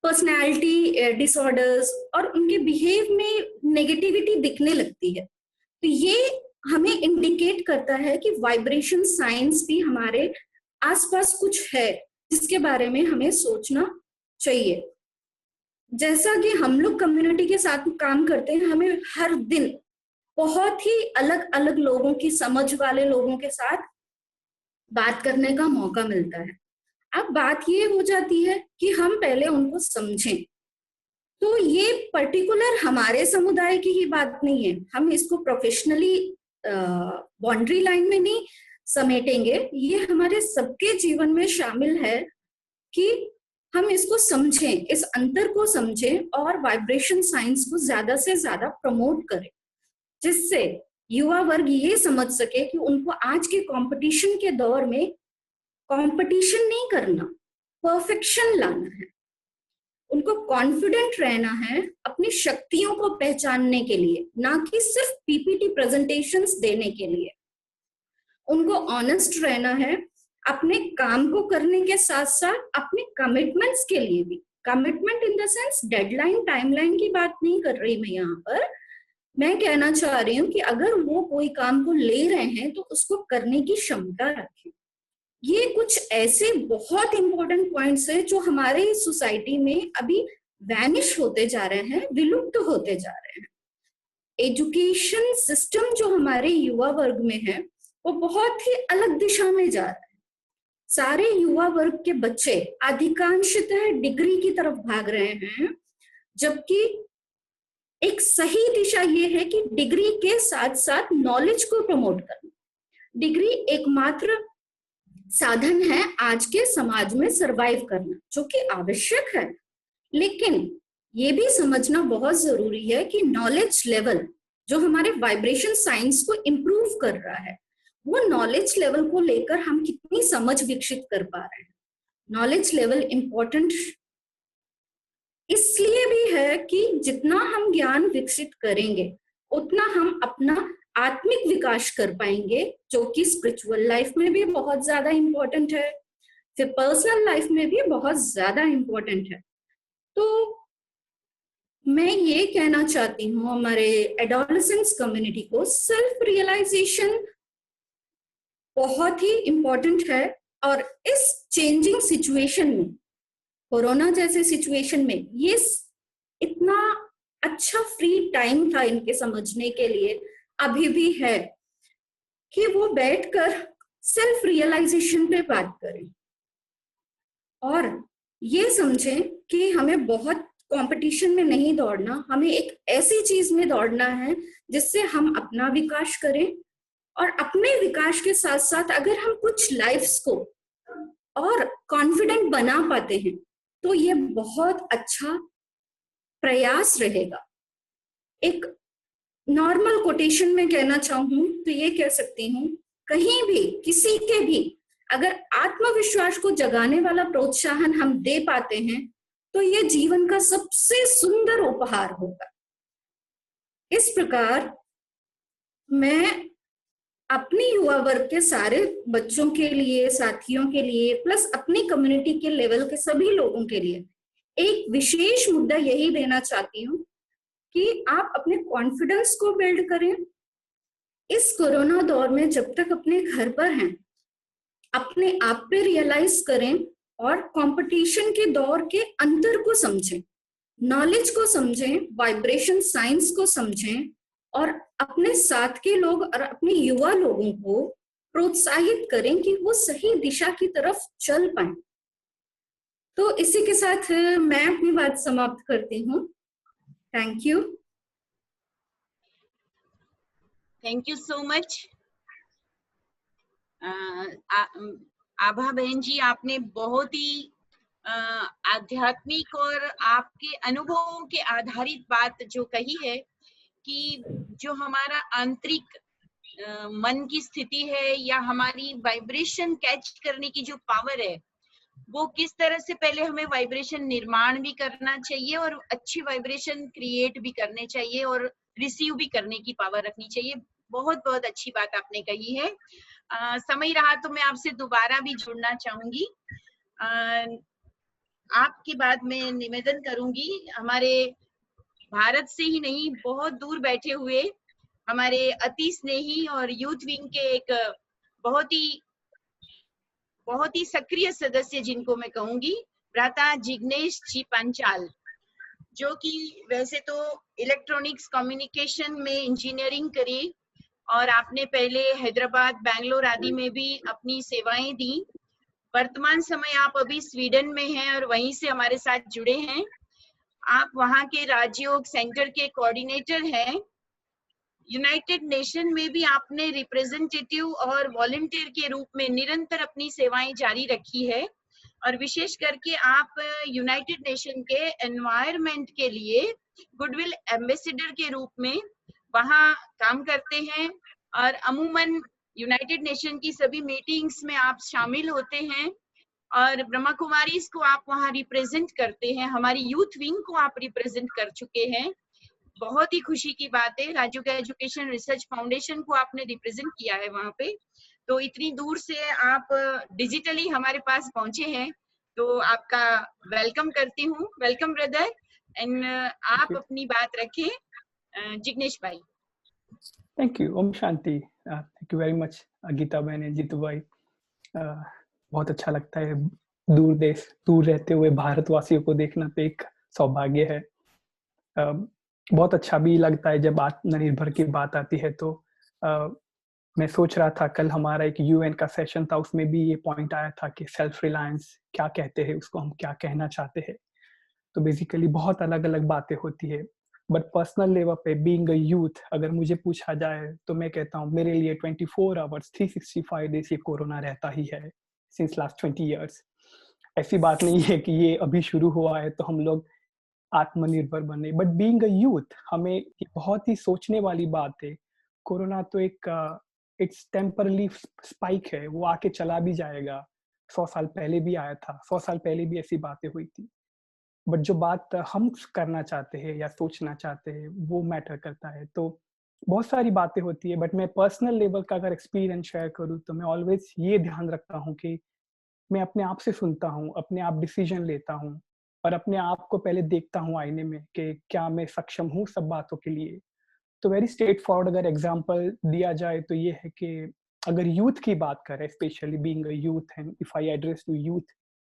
पर्सनालिटी डिसऑर्डर्स और उनके बिहेव में नेगेटिविटी दिखने लगती है। तो ये हमें इंडिकेट करता है कि वाइब्रेशन साइंस भी हमारे आसपास कुछ है जिसके बारे में हमें सोचना चाहिए। जैसा कि हम लोग कम्युनिटी के साथ काम करते हैं, हमें हर दिन बहुत ही अलग अलग लोगों की समझ वाले लोगों के साथ बात करने का मौका मिलता है। अब बात ये हो जाती है कि हम पहले उनको समझें। तो ये पर्टिकुलर हमारे समुदाय की ही बात नहीं है, हम इसको प्रोफेशनली बाउंड्री लाइन में नहीं समेटेंगे, ये हमारे सबके जीवन में शामिल है कि हम इसको समझें, इस अंतर को समझें और वाइब्रेशन साइंस को ज्यादा से ज्यादा प्रमोट करें, जिससे युवा वर्ग ये समझ सके कि उनको आज के कंपटीशन के दौर में कंपटीशन नहीं करना, परफेक्शन लाना है। उनको कॉन्फिडेंट रहना है अपनी शक्तियों को पहचानने के लिए, ना कि सिर्फ पीपीटी प्रेजेंटेशंस देने के लिए। उनको ऑनेस्ट रहना है अपने काम को करने के साथ साथ अपने कमिटमेंट्स के लिए भी। Commitment in the sense deadline timeline की बात नहीं कर रही मैं यहाँ पर। मैं कहना चाह रही हूँ कि अगर वो कोई काम को ले रहे हैं तो उसको करने की क्षमता रखें। ये कुछ ऐसे बहुत इंपॉर्टेंट पॉइंट्स हैं जो हमारे सोसाइटी में अभी वैनिश होते जा रहे हैं, विलुप्त होते जा रहे हैं। एजुकेशन सिस्टम जो हमारे युवा वर्ग में है वो बहुत ही अलग दिशा में जा रहा है। सारे युवा वर्ग के बच्चे अधिकांशतः डिग्री की तरफ भाग रहे हैं, जबकि एक सही दिशा ये है कि डिग्री के साथ साथ नॉलेज को प्रमोट करना। डिग्री एकमात्र साधन है आज के समाज में सरवाइव करना, जो कि आवश्यक है, लेकिन ये भी समझना बहुत जरूरी है कि नॉलेज लेवल जो हमारे वाइब्रेशन साइंस को इम्प्रूव कर रहा है, वो नॉलेज लेवल को लेकर हम कितनी समझ विकसित कर पा रहे हैं। नॉलेज लेवल इम्पोर्टेंट इसलिए भी है कि जितना हम ज्ञान विकसित करेंगे उतना हम अपना आत्मिक विकास कर पाएंगे, जो कि स्पिरिचुअल लाइफ में भी बहुत ज्यादा इंपॉर्टेंट है, फिर पर्सनल लाइफ में भी बहुत ज्यादा इंपॉर्टेंट है। तो मैं ये कहना चाहती हूँ हमारे एडोलेसेंस कम्युनिटी को, सेल्फ रियलाइजेशन बहुत ही इंपॉर्टेंट है। और इस चेंजिंग सिचुएशन में, कोरोना जैसे सिचुएशन में, ये इतना अच्छा फ्री टाइम था इनके समझने के लिए, अभी भी है, कि वो बैठकर सेल्फ रियलाइजेशन पे बात करें और ये समझें कि हमें बहुत कंपटीशन में नहीं दौड़ना, हमें एक ऐसी चीज में दौड़ना है जिससे हम अपना विकास करें। और अपने विकास के साथ साथ अगर हम कुछ लाइफ्स को और कॉन्फिडेंट बना पाते हैं तो ये बहुत अच्छा प्रयास रहेगा। एक नॉर्मल कोटेशन में कहना चाहूँ तो ये कह सकती हूँ, कहीं भी किसी के भी अगर आत्मविश्वास को जगाने वाला प्रोत्साहन हम दे पाते हैं तो ये जीवन का सबसे सुंदर उपहार होगा। इस प्रकार मैं अपनी युवा वर्ग के सारे बच्चों के लिए, साथियों के लिए, प्लस अपनी कम्युनिटी के लेवल के सभी लोगों के लिए एक विशेष मुद्दा यही देना चाहती हूँ कि आप अपने कॉन्फिडेंस को बिल्ड करें। इस कोरोना दौर में जब तक अपने घर पर हैं, अपने आप पे रियलाइज करें और कंपटीशन के दौर के अंतर को समझें, नॉलेज को समझें, वाइब्रेशन साइंस को समझें और अपने साथ के लोग और अपने युवा लोगों को प्रोत्साहित करें कि वो सही दिशा की तरफ चल पाएं। तो इसी के साथ मैं अपनी बात समाप्त करती हूँ। Thank you. Thank you so much Abha बहन जी, आपने बहुत ही आध्यात्मिक और आपके अनुभवों के आधारित बात जो कही है कि जो हमारा आंतरिक मन की स्थिति है या हमारी वाइब्रेशन कैच करने की जो पावर है वो किस तरह से पहले हमें वाइब्रेशन निर्माण भी करना चाहिए और अच्छी वाइब्रेशन क्रिएट भी करने चाहिए और रिसीव भी करने की पावर रखनी चाहिए। बहुत बहुत अच्छी बात आपने कही है। समय रहा तो मैं आपसे दोबारा भी जुड़ना चाहूंगी। आपकी बात मैं निवेदन करूंगी, हमारे भारत से ही नहीं, बहुत दूर बैठे हुए हमारे अति स्नेही और यूथ विंग के एक बहुत ही सक्रिय सदस्य जिनको मैं कहूंगी, भ्राता जिग्नेश जी पंचाल, जो कि वैसे तो इलेक्ट्रॉनिक्स कम्युनिकेशन में इंजीनियरिंग करी और आपने पहले हैदराबाद, बैंगलोर आदि में भी अपनी सेवाएं दी। वर्तमान समय आप अभी स्वीडन में हैं और वहीं से हमारे साथ जुड़े हैं। आप वहां के राजयोग सेंटर के कोऑर्डिनेटर हैं। यूनाइटेड नेशन में भी आपने रिप्रेजेंटेटिव और वॉलंटियर के रूप में निरंतर अपनी सेवाएं जारी रखी है और विशेष करके आप यूनाइटेड नेशन के एनवायरनमेंट के लिए गुडविल एम्बेसडर के रूप में वहां काम करते हैं और अमूमन यूनाइटेड नेशन की सभी मीटिंग्स में आप शामिल होते हैं और ब्रह्मा कुमारीज को आप वहां रिप्रेजेंट करते हैं। हमारी यूथ विंग को आप रिप्रेजेंट कर चुके हैं। बहुत ही खुशी की बात है, राजयोग एजुकेशन रिसर्च फाउंडेशन को आपने रिप्रेजेंट किया है वहां पे। तो इतनी दूर से आप डिजिटली हमारे पास पहुंचे हैं, तो आपका वेलकम करती हूँ। वेलकम ब्रदर, एंड आप अपनी बात रखें। Jignesh bhai. Thank you. Om Shanti. Thank you very much Geeta bahan, Jitu भाई। बहुत अच्छा लगता है दूर रहते हुए भारतवासियों को देखना, तो एक सौभाग्य है। बहुत अच्छा भी लगता है जब आत्मनिर्भर की बात आती है। तो मैं सोच रहा था, कल हमारा एक यूएन का सेशन था, उसमें भी ये पॉइंट आया था कि सेल्फ रिलायंस क्या कहते हैं, उसको हम क्या कहना चाहते हैं। तो बेसिकली बहुत अलग अलग बातें होती है, बट पर्सनल लेवल पे बीइंग अ यूथ, अगर मुझे पूछा जाए तो मैं कहता हूँ मेरे लिए 24 आवर्स 365 डेज ये कोरोना रहता ही है सिंस लास्ट 20 ईयर्स। ऐसी बात नहीं है कि ये अभी शुरू हुआ है तो हम लोग आत्मनिर्भर बने, बट बीइंग अ यूथ हमें बहुत ही सोचने वाली बात है। कोरोना तो इट्स टेम्परली स्पाइक है, वो आके चला भी जाएगा। 100 साल पहले भी आया था, 100 साल पहले भी ऐसी बातें हुई थी। बट जो बात हम करना चाहते हैं या सोचना चाहते हैं वो मैटर करता है। तो बहुत सारी बातें होती है, बट मैं पर्सनल लेवल का अगर एक्सपीरियंस शेयर करूँ तो मैं ऑलवेज ये ध्यान रखता हूँ कि मैं अपने आप से सुनता हूँ, अपने आप डिसीजन लेता हूँ और अपने आप को पहले देखता हूँ आईने में कि क्या मैं सक्षम हूँ सब बातों के लिए। तो वेरी स्ट्रेट फॉरवर्ड अगर एग्जांपल दिया जाए तो ये है कि अगर यूथ की बात करें, specially being a youth and if I address to youth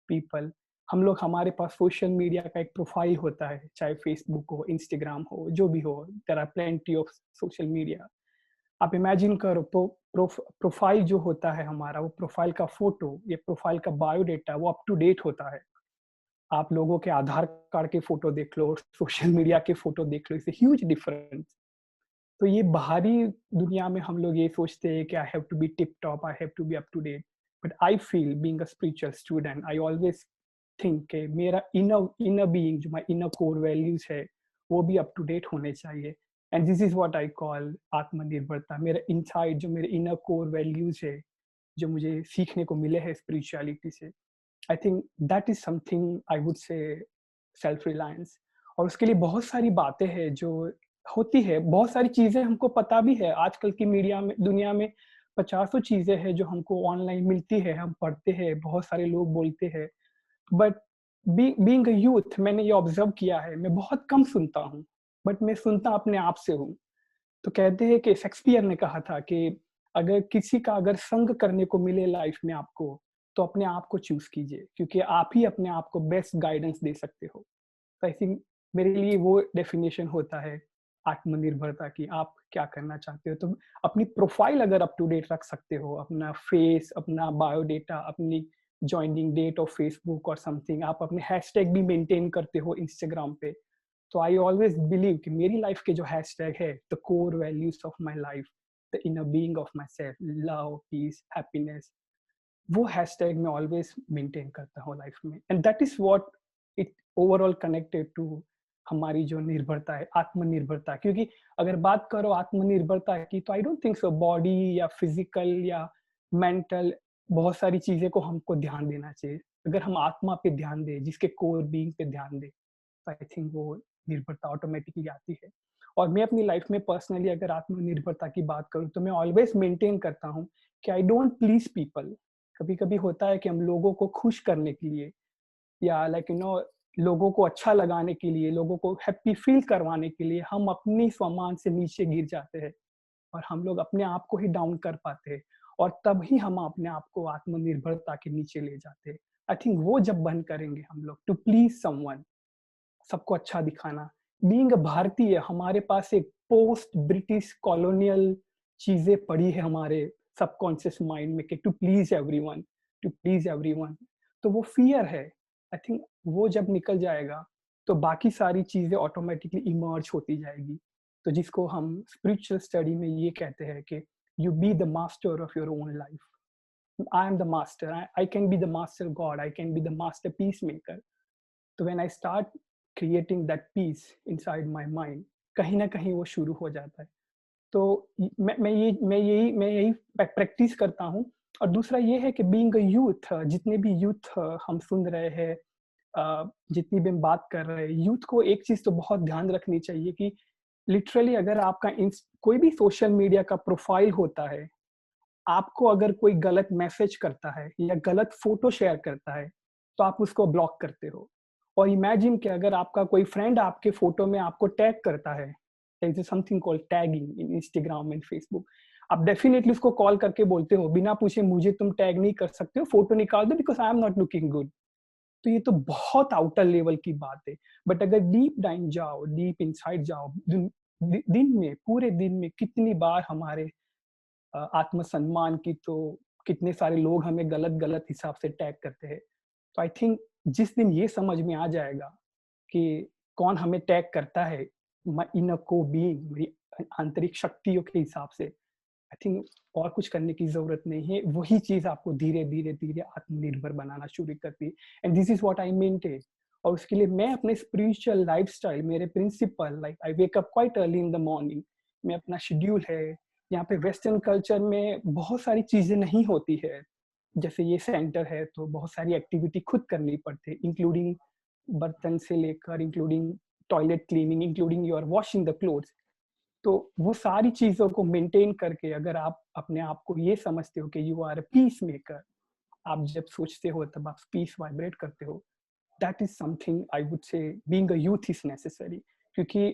people, हमारे पास सोशल मीडिया का एक प्रोफाइल होता है, चाहे फेसबुक हो, इंस्टाग्राम हो, जो भी हो, there are plenty of social media. आप इमेजिन करो, प्रोफाइल जो होता है हमारा, वो प्रोफाइल का फोटो या प्रोफाइल का बायोडेटा वो अप टू डेट होता है। आप लोगों के आधार कार्ड के फोटो देख लो, सोशल मीडिया के फोटो देख लो, इट्स ह्यूज डिफरेंस। तो ये बाहरी दुनिया में हम लोग ये सोचते हैं कि I have to be tip top, I have to be up to date, but I feel being a spiritual student, I always think कि मेरा इनर बीइंग, जो माय इनर कोर वैल्यूज है, वो भी अप टू डेट होने चाहिए। And this is what I call आत्मनिर्भरता। मेरा इनसाइड जो मेरे इनर कोर वैल्यूज है, जो मुझे सीखने को मिले हैं स्पिरिचुअलिटी से, I think that is something I would say self reliance. और उसके लिए बहुत सारी बातें हैं जो होती है, बहुत सारी चीजें हमको पता भी है। आजकल की मीडिया में, दुनिया में 50 चीजें हैं जो हमको ऑनलाइन मिलती है, हम पढ़ते हैं, बहुत सारे लोग बोलते हैं। बट बीइंग अ यूथ मैंने ये ऑब्जर्व किया है, मैं बहुत कम सुनता हूँ, बट मैं सुनता अपने आप से हूँ। तो कहते हैं कि शेक्सपियर ने कहा था कि अगर किसी का अगर संग करने को मिले लाइफ में आपको, तो अपने आप को चूज कीजिए, क्योंकि आप ही अपने आप को बेस्ट गाइडेंस दे सकते हो। तो आई थिंक मेरे लिए वो डेफिनेशन होता है आत्मनिर्भरता की। आप क्या करना चाहते हो, तो अपनी प्रोफाइल अगर अप टू डेट रख सकते हो, अपना फेस, अपना बायोडेटा, अपनी ज्वाइनिंग डेट ऑफ फेसबुक और समथिंग, आप अपने हैशटैग भी मेंटेन करते हो इंस्टाग्राम पे, तो आई ऑलवेज बिलीव कि मेरी लाइफ के जो हैशटैग है, the core values of my life, the inner being of myself, love, peace, happiness, वो हैशटैग मैं ऑलवेज मेंटेन करता हूँ लाइफ में। And that is what it overall connected to हमारी जो निर्भरता है, आत्मनिर्भरता। क्योंकि अगर बात करो आत्मनिर्भरता की, तो I don't think so body या फिजिकल या मेंटल, बहुत सारी चीजें को हमको ध्यान देना चाहिए। अगर हम आत्मा पे ध्यान दें, जिसके कोर बीइंग पे ध्यान दें, तो आई थिंक वो निर्भरता ऑटोमेटिकली आती है। और मैं अपनी लाइफ में पर्सनली अगर आत्मनिर्भरता की बात करूँ तो मैं ऑलवेज मेंटेन करता हूँ कि आई डोंट प्लीज पीपल। कभी कभी होता है कि हम लोगों को खुश करने के लिए या लाइक लोगों को अच्छा लगाने के लिए, लोगों को हैप्पी फील करवाने के लिए हम अपनी सम्मान से नीचे गिर जाते हैं और हम लोग अपने आप को ही डाउन कर पाते हैं और तब ही हम अपने आप को आत्मनिर्भरता के नीचे ले जाते हैं। आई थिंक वो जब बंद करेंगे हम लोग टू प्लीज समवन, सबको अच्छा दिखाना, बीइंग भारतीय हमारे पास एक पोस्ट ब्रिटिश कॉलोनियल चीजें पड़ी है हमारे सबकॉन्शियस माइंड में कि to please everyone, to please everyone, तो वो फियर है। आई थिंक वो जब निकल जाएगा तो बाकी सारी चीजें ऑटोमेटिकली इमर्ज होती जाएगी। तो जिसको हम स्पिरिचुअल स्टडी में ये कहते हैं कि you be the master of your own life. I am the master, I can be the master god, I can be the master peacemaker. तो when I start creating that peace inside my mind, कहीं ना कहीं वो शुरू हो जाता है। तो मैं यही प्रैक्टिस करता हूँ। और दूसरा ये है कि बीइंग अ यूथ, जितने भी यूथ हम सुन रहे हैं, जितनी भी हम बात कर रहे हैं, यूथ को एक चीज तो बहुत ध्यान रखनी चाहिए कि लिटरली अगर आपका कोई भी सोशल मीडिया का प्रोफाइल होता है, आपको अगर कोई गलत मैसेज करता है या गलत फोटो शेयर करता है तो आप उसको ब्लॉक करते हो। और इमेजिन कि अगर आपका कोई फ्रेंड आपके फोटो में आपको टैग करता है, there is something called tagging in Instagram and Facebook, आप डेफिनेटली उसको कॉल करके बोलते हो बिना पूछे मुझे तुम टैग नहीं कर सकते हो, फोटो निकाल दो because I am not looking good. तो ये तो बहुत आउटर लेवल की बात है। बट अगर डीप डाइन जाओ, डीप इनसाइड जाओ, दिन में, पूरे दिन में कितनी बार हमारे आत्मसम्मान की तो कितने सारे लोग हमें गलत गलत हिसाब से टैग करते हैं। तो आई थिंक जिस दिन ये समझ में आ जाएगा कि कौन हमें टैग करता है, इन को बीइंग, मेरी आंतरिक शक्तियों के हिसाब से, आई थिंक और कुछ करने की जरूरत नहीं है। वही चीज आपको धीरे धीरे धीरे आत्मनिर्भर बनाना शुरू करती है। And this is what I maintain. और उसके लिए मैं अपने स्पिरिचुअल लाइफस्टाइल, मेरे principle, like I wake up quite early in the morning, मैं अपना शेड्यूल है। यहाँ पे वेस्टर्न कल्चर में बहुत सारी चीजें नहीं होती है, जैसे ये सेंटर है तो बहुत सारी एक्टिविटी खुद करनी पड़ती है, इंक्लूडिंग बर्तन से लेकर, including toilet cleaning, including your washing the clothes. तो वो सारी चीजों को मेंटेन करके अगर आप अपने आप को ये समझते हो कि you are a peace maker, आप जब सोचते हो तब आप पीस वाइब्रेट करते हो, that is something I would say being a youth is necessary. क्योंकि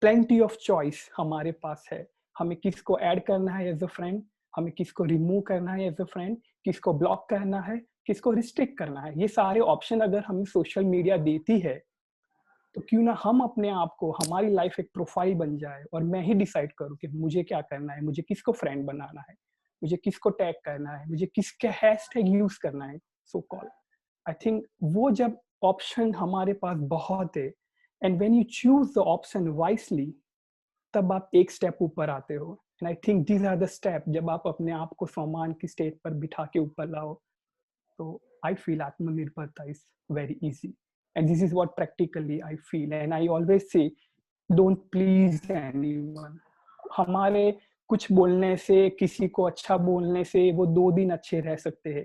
प्लेंटी ऑफ चॉइस हमारे पास है, हमें किसको ऐड करना है एज अ फ्रेंड, हमें किसको रिमूव करना है एज अ फ्रेंड, किसको ब्लॉक करना है, किसको रिस्ट्रिक्ट करना है। ये सारे ऑप्शन अगर हमें सोशल मीडिया देती है तो क्यों ना हम अपने आप को, हमारी लाइफ एक प्रोफाइल बन जाए और मैं ही डिसाइड करूं कि मुझे क्या करना है, मुझे किसको फ्रेंड बनाना है, मुझे किसको टैग करना है, मुझे किसका हैशटैग यूज करना है, सो कॉल। आई थिंक वो जब ऑप्शन हमारे पास बहुत है, and when you choose the option wisely, तब आप एक स्टेप ऊपर आते हो। And I think these are the step, जब आप अपने आप को सम्मान की स्टेज पर बिठा के ऊपर लाओ, तो आई फील आत्मनिर्भरता is very easy. And this is what practically I feel, and I always say don't please anyone। हमारे कुछ बोलने से, किसी को अच्छा बोलने से वो 2 दिन अच्छे रह सकते हैं,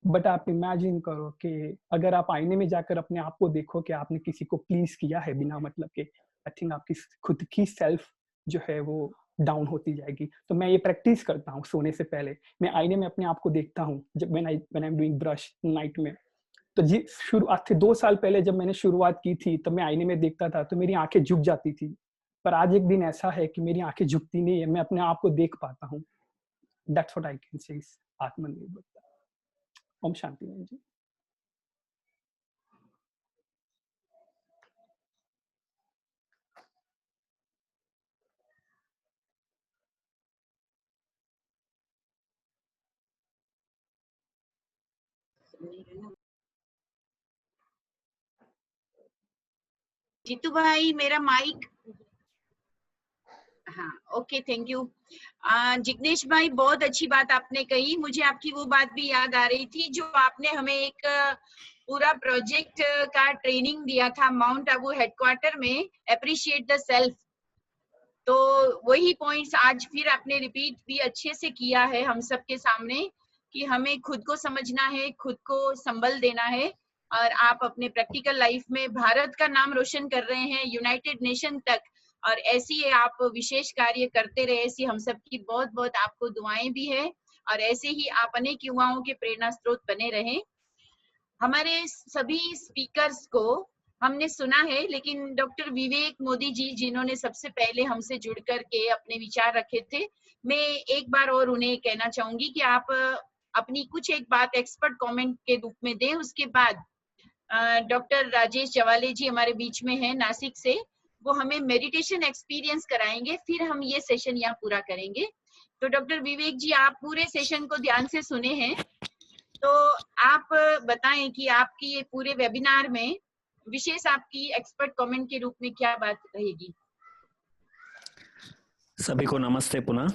बट आप इमेजिन करो कि अगर आप आईने में जाकर अपने आप को देखो कि आपने किसी को प्लीज किया है बिना मतलब के, आई थिंक आपकी खुद की सेल्फ जो है वो डाउन होती जाएगी। तो मैं ये प्रैक्टिस करता हूँ सोने से पहले, मैं आईने में अपने आप को देखता हूँ जब when I am doing brush night में। तो जी शुरू आज से 2 साल पहले जब मैंने शुरुआत की थी तब मैं आईने में देखता था तो मेरी आंखें झुक जाती थी, पर आज एक दिन ऐसा है कि मेरी आंखें झुकती नहीं है, मैं अपने आप को देख पाता हूँ। That's what I can say is आत्मनिर्भरता। ओम शांति मैम जी। जीतू भाई मेरा माइक, हाँ ओके थैंक यू। जिग्नेश भाई बहुत अच्छी बात आपने कही, मुझे आपकी वो बात भी याद आ रही थी जो आपने हमें एक पूरा प्रोजेक्ट का ट्रेनिंग दिया था माउंट आबू हेडक्वार्टर में, अप्रिशिएट द सेल्फ। तो वही पॉइंट्स आज फिर आपने रिपीट भी अच्छे से किया है हम सबके सामने कि हमें खुद को समझना है, खुद को संबल देना है, और आप अपने प्रैक्टिकल लाइफ में भारत का नाम रोशन कर रहे हैं यूनाइटेड नेशन तक, और ऐसी आप विशेष कार्य करते रहे, ऐसी हम सबकी बहुत बहुत आपको दुआएं भी है, और ऐसे ही आप अनेक युवाओं के प्रेरणा स्रोत बने रहें। हमारे सभी स्पीकर्स को हमने सुना है, लेकिन डॉक्टर विवेक मोदी जी जिन्होंने सबसे पहले हमसे जुड़ करके अपने विचार रखे थे, मैं एक बार और उन्हें कहना चाहूंगी कि आप अपनी कुछ एक बात एक्सपर्ट कमेंट के रूप में दें। उसके बाद डॉक्टर राजेश जवाले जी हमारे बीच में हैं नासिक से, वो हमें मेडिटेशन एक्सपीरियंस कराएंगे, फिर हम ये सेशन यहाँ पूरा करेंगे। तो डॉक्टर विवेक जी, आप पूरे सेशन को ध्यान से सुने हैं, तो आप बताएं कि आपकी ये पूरे वेबिनार में विशेष आपकी एक्सपर्ट कमेंट के रूप में क्या बात रहेगी। सभी को नमस्ते पुनः।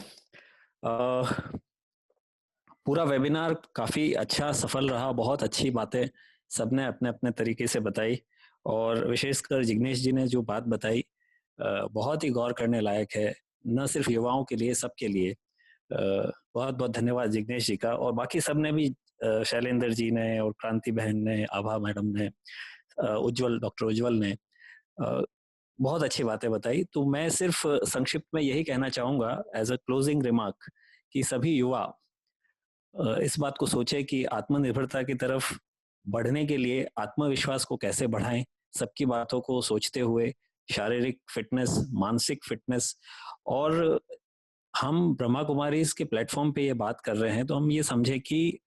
पूरा वेबिनार काफी अच्छा सफल रहा, बहुत अच्छी बातें सबने अपने अपने तरीके से बताई, और विशेषकर जिग्नेश जी ने जो बात बताई बहुत ही गौर करने लायक है, न सिर्फ युवाओं के लिए, सबके लिए। बहुत बहुत धन्यवाद जिग्नेश जी का, और बाकी सब ने भी, शैलेंद्र जी ने और क्रांति बहन ने, आभा मैडम ने, उज्जवल, डॉक्टर उज्जवल ने बहुत अच्छी बातें बताई। तो मैं सिर्फ संक्षिप्त में यही कहना चाहूंगा एज अ क्लोजिंग रिमार्क कि सभी युवा इस बात को सोचे कि आत्मनिर्भरता की तरफ बढ़ने के लिए आत्मविश्वास को कैसे बढ़ाएं, सबकी बातों को सोचते हुए शारीरिक फिटनेस, मानसिक फिटनेस, और हम ब्रह्मा कुमारीज के प्लेटफॉर्म पे ये बात कर रहे हैं तो हम ये समझे कि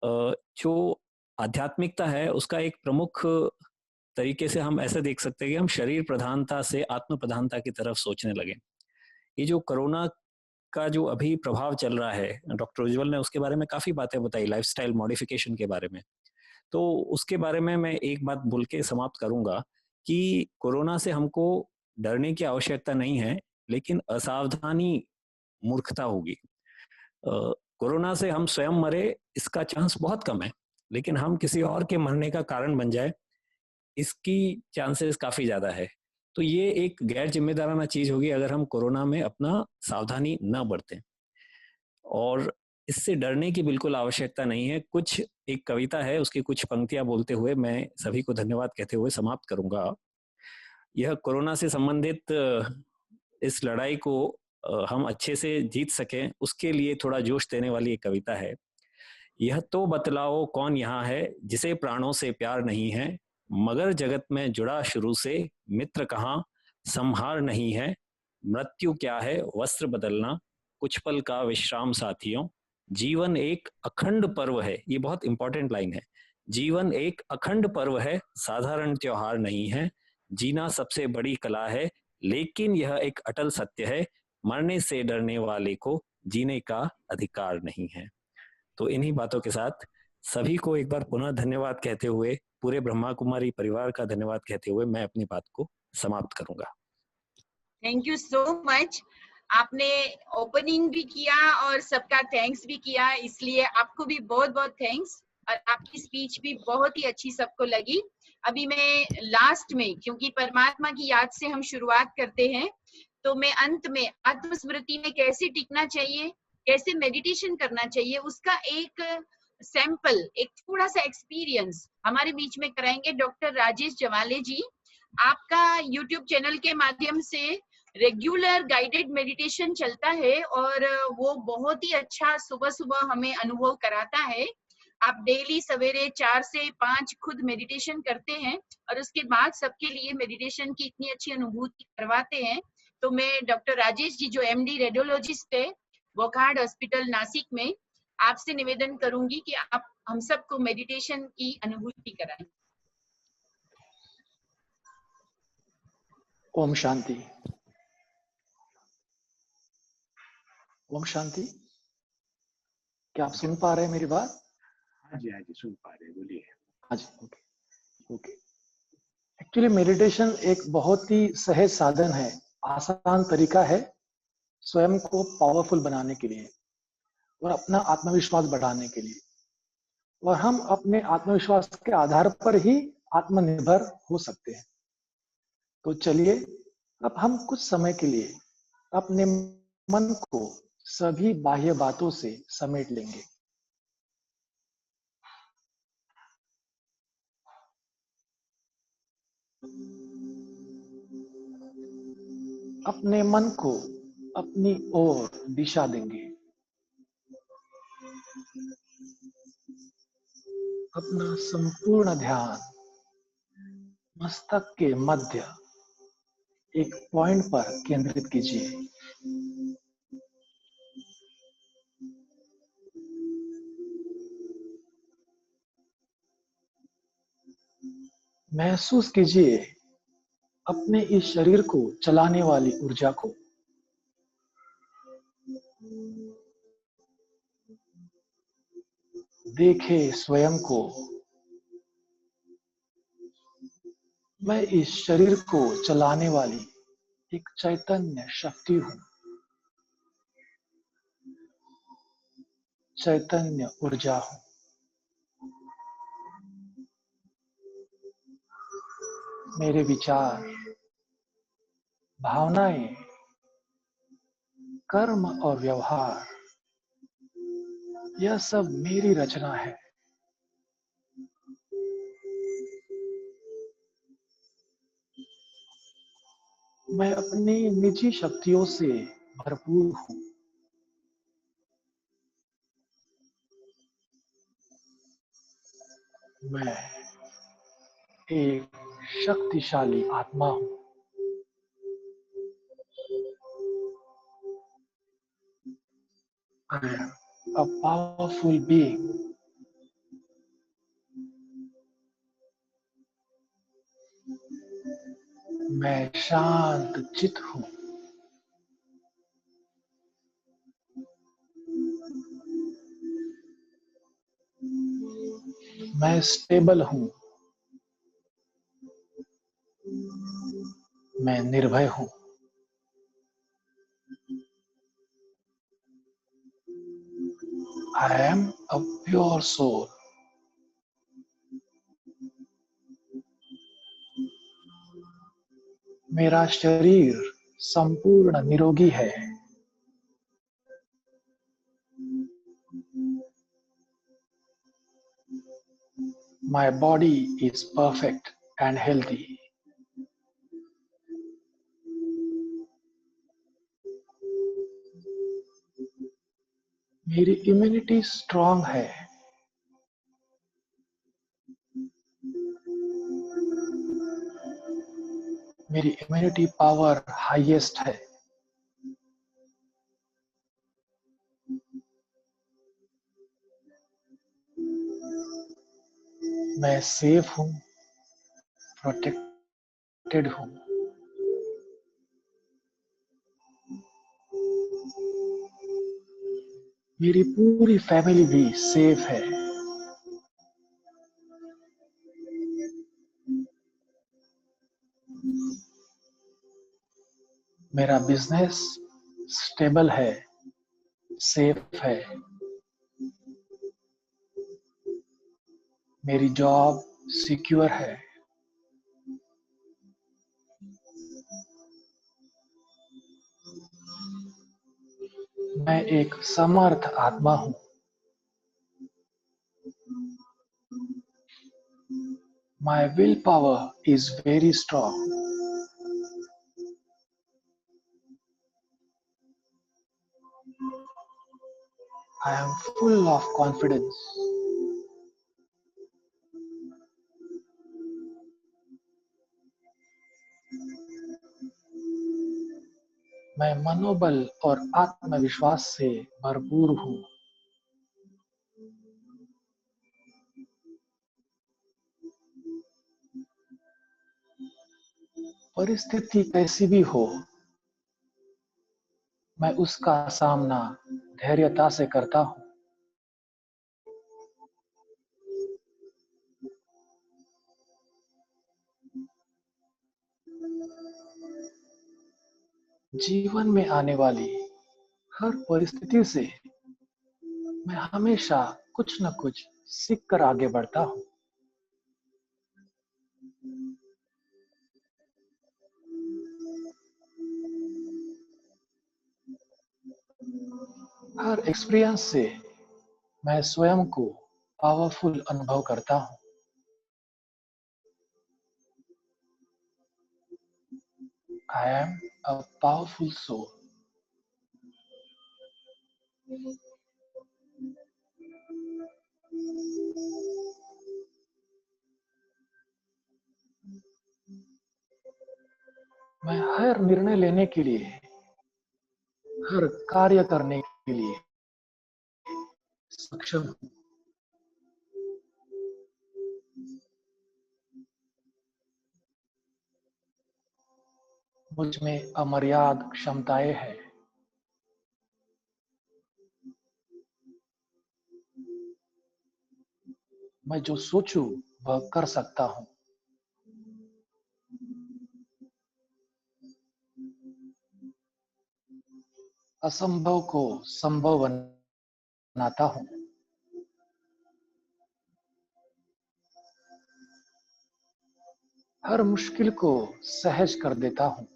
जो आध्यात्मिकता है उसका एक प्रमुख तरीके से हम ऐसे देख सकते हैं कि हम शरीर प्रधानता से आत्म प्रधानता की तरफ सोचने लगे। ये जो कोरोना का जो अभी प्रभाव चल रहा है, डॉक्टर उज्जवल ने उसके बारे में काफी बातें बताई, लाइफस्टाइल मॉडिफिकेशन के बारे में, तो उसके बारे में मैं एक बात बोल के समाप्त करूंगा कि कोरोना से हमको डरने की आवश्यकता नहीं है, लेकिन असावधानी मूर्खता होगी। कोरोना से हम स्वयं मरे इसका चांस बहुत कम है, लेकिन हम किसी और के मरने का कारण बन जाए इसकी चांसेस काफी ज्यादा है। तो ये एक गैर जिम्मेदाराना चीज होगी अगर हम कोरोना में अपना सावधानी न बरतें, और इससे डरने की बिल्कुल आवश्यकता नहीं है। कुछ एक कविता है, उसकी कुछ पंक्तियां बोलते हुए मैं सभी को धन्यवाद कहते हुए समाप्त करूंगा। यह कोरोना से संबंधित इस लड़ाई को हम अच्छे से जीत सकें उसके लिए थोड़ा जोश देने वाली एक कविता है। यह तो बतलाओ कौन यहाँ है जिसे प्राणों से प्यार नहीं है, मगर जगत में जुड़ा शुरू से मित्र कहाँ संहार नहीं है। मृत्यु क्या है वस्त्र बदलना, कुछ पल का विश्राम साथियों, जीवन एक अखंड पर्व है। ये बहुत इंपॉर्टेंट लाइन है, जीवन एक अखंड पर्व है, साधारण त्योहार नहीं है। जीना सबसे बड़ी कला है, लेकिन यह एक अटल सत्य है, मरने से डरने वाले को जीने का अधिकार नहीं है। तो इन्हीं बातों के साथ सभी को एक बार पुनः धन्यवाद कहते हुए, पूरे ब्रह्मा कुमारी परिवार का धन्यवाद कहते हुए मैं अपनी बात को समाप्त करूंगा। Thank you so much. आपने ओपनिंग भी किया और सबका थैंक्स भी किया, इसलिए आपको भी बहुत बहुत थैंक्स, और आपकी स्पीच भी बहुत ही अच्छी सबको लगी। अभी मैं लास्ट में, क्योंकि परमात्मा की याद से हम शुरुआत करते हैं, तो मैं अंत में आत्मस्मृति में कैसे टिकना चाहिए, कैसे मेडिटेशन करना चाहिए, उसका एक सैंपल, एक थोड़ा सा एक्सपीरियंस हमारे बीच में कराएंगे डॉक्टर राजेश जवाले जी। आपका YouTube चैनल के माध्यम से रेगुलर गाइडेड मेडिटेशन चलता है और वो बहुत ही अच्छा सुबह सुबह हमें अनुभव कराता है। आप डेली सवेरे 4 से 5 खुद मेडिटेशन करते हैं और उसके बाद सबके लिए मेडिटेशन की इतनी अच्छी अनुभूति करवाते हैं। तो मैं डॉक्टर राजेश जी, जो MD रेडियोलॉजिस्ट है वोकहार्ट हॉस्पिटल नासिक में, आपसे निवेदन करूंगी कि आप हम सबको मेडिटेशन की अनुभूति कराएं। ओम शांति। ओम शांति। क्या आप सुन पा रहे हैं मेरी बात? हाँ जी सुन पा रहे हैं, बोलिए। हाँ जी, ओके। एक्चुअली मेडिटेशन एक बहुत ही सहज साधन है, आसान तरीका है स्वयं को पावरफुल बनाने के लिए और अपना आत्मविश्वास बढ़ाने के लिए, और हम अपने आत्मविश्वास के आधार पर ही आत्मनिर्भर हो सकते हैं। तो चलिए अब हम कुछ समय के लिए अपने मन को सभी बाह्य बातों से समेट लेंगे। अपने मन को अपनी ओर दिशा देंगे। अपना संपूर्ण ध्यान मस्तक के मध्य एक पॉइंट पर केंद्रित कीजिए। महसूस कीजिए अपने इस शरीर को चलाने वाली ऊर्जा को। देखे स्वयं को, मैं इस शरीर को चलाने वाली एक चैतन्य शक्ति हूं, चैतन्य ऊर्जा हूं। मेरे विचार, भावनाएं, कर्म और व्यवहार, यह सब मेरी रचना है। मैं अपनी निजी शक्तियों से भरपूर हूं। मैं एक शक्तिशाली आत्मा हूं। I am a powerful being. मैं शांत चित्त हूं। मैं स्टेबल हूं। मैं निर्भय हूं। I am a pure soul. मेरा शरीर संपूर्ण निरोगी है। My body is perfect and healthy. मेरी इम्यूनिटी स्ट्रांग है। मेरी इम्यूनिटी पावर हाईएस्ट है। मैं सेफ हूं, प्रोटेक्टेड हूं। मेरी पूरी फैमिली भी सेफ है। मेरा बिजनेस स्टेबल है, सेफ है। मेरी जॉब सिक्योर है। मैं एक समर्थ आत्मा हूं। My willpower is very strong. I am full of confidence. मैं मनोबल और आत्मविश्वास से भरपूर हूं। परिस्थिति कैसी भी हो, मैं उसका सामना धैर्यता से करता हूं। जीवन में आने वाली हर परिस्थिति से मैं हमेशा कुछ न कुछ सीख कर आगे बढ़ता हूं। हर एक्सपीरियंस से मैं स्वयं को पावरफुल अनुभव करता हूं। I am a powerful soul. मैं हर निर्णय लेने के लिए, हर कार्य करने के लिए सक्षम हूँ। मुझ में अमर्याद क्षमताएं हैं। मैं जो सोचूं वह कर सकता हूँ। असंभव को संभव बनाता हूँ। हर मुश्किल को सहज कर देता हूँ।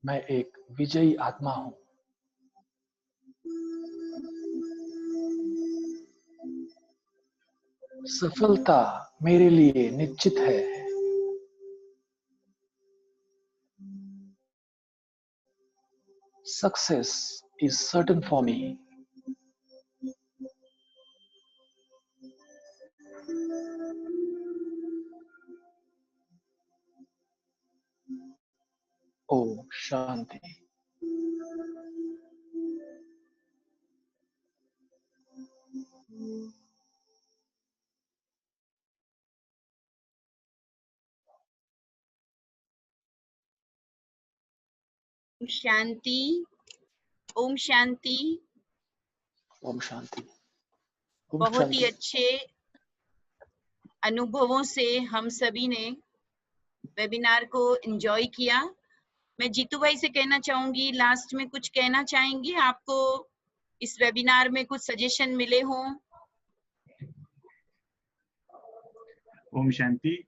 मैं एक विजयी आत्मा हूँ। सफलता मेरे लिए निश्चित है। Success is certain for me. Om Shanti. शांति। ओम शांति। ओम शांति। बहुत ही अच्छे अनुभवों से हम सभी ने वेबिनार को एंजॉय किया। मैं जीतू भाई से कहना चाहूंगी, लास्ट में कुछ कहना चाहेंगे? आपको इस वेबिनार में कुछ सजेशन मिले हों? ओम शांति।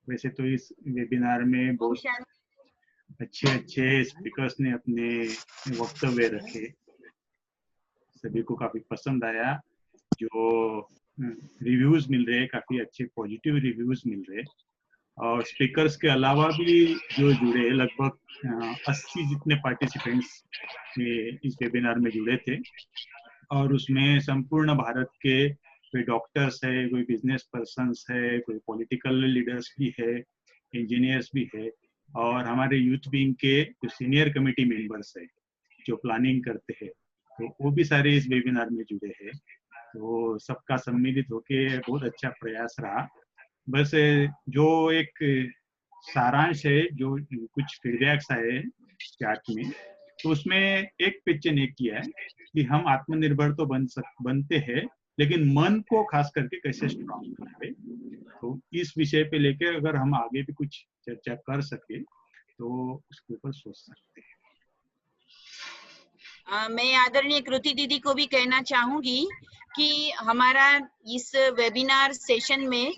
वैसे तो इस वेबिनार में बहुत अच्छे स्पीकर्स ने अपने वक्तव्य रखे, सभी को काफी पसंद आया। जो रिव्यूज मिल रहे, काफी अच्छे पॉजिटिव रिव्यूज मिल रहे। और स्पीकर्स के अलावा भी जो जुड़े, लगभग 80 जितने पार्टिसिपेंट्स इस वेबिनार में जुड़े थे। और उसमें संपूर्ण भारत के कोई डॉक्टर्स है, कोई बिजनेस पर्सन्स है, कोई पॉलिटिकल लीडर्स भी है, इंजीनियर्स भी है, और हमारे यूथ विंग के जो सीनियर कमेटी मेंबर्स है जो प्लानिंग करते हैं, तो वो भी सारे इस वेबिनार में जुड़े हैं। तो सबका सम्मिलित होके बहुत अच्छा प्रयास रहा। बस जो एक सारांश है, जो कुछ फीडबैक्स आए चैट में, तो उसमें एक क्वेश्चन एक किया है कि हम आत्मनिर्भर तो बनते हैं, लेकिन मन को खास करके कैसे स्ट्रॉन्ग बनावे। तो इस विषय पे लेके अगर हम आगे भी कुछ चर्चा कर सके तो उसके ऊपर सोच सकते हैं। मैं आदरणीय कृति दीदी को भी कहना चाहूंगी कि हमारा इस वेबिनार सेशन में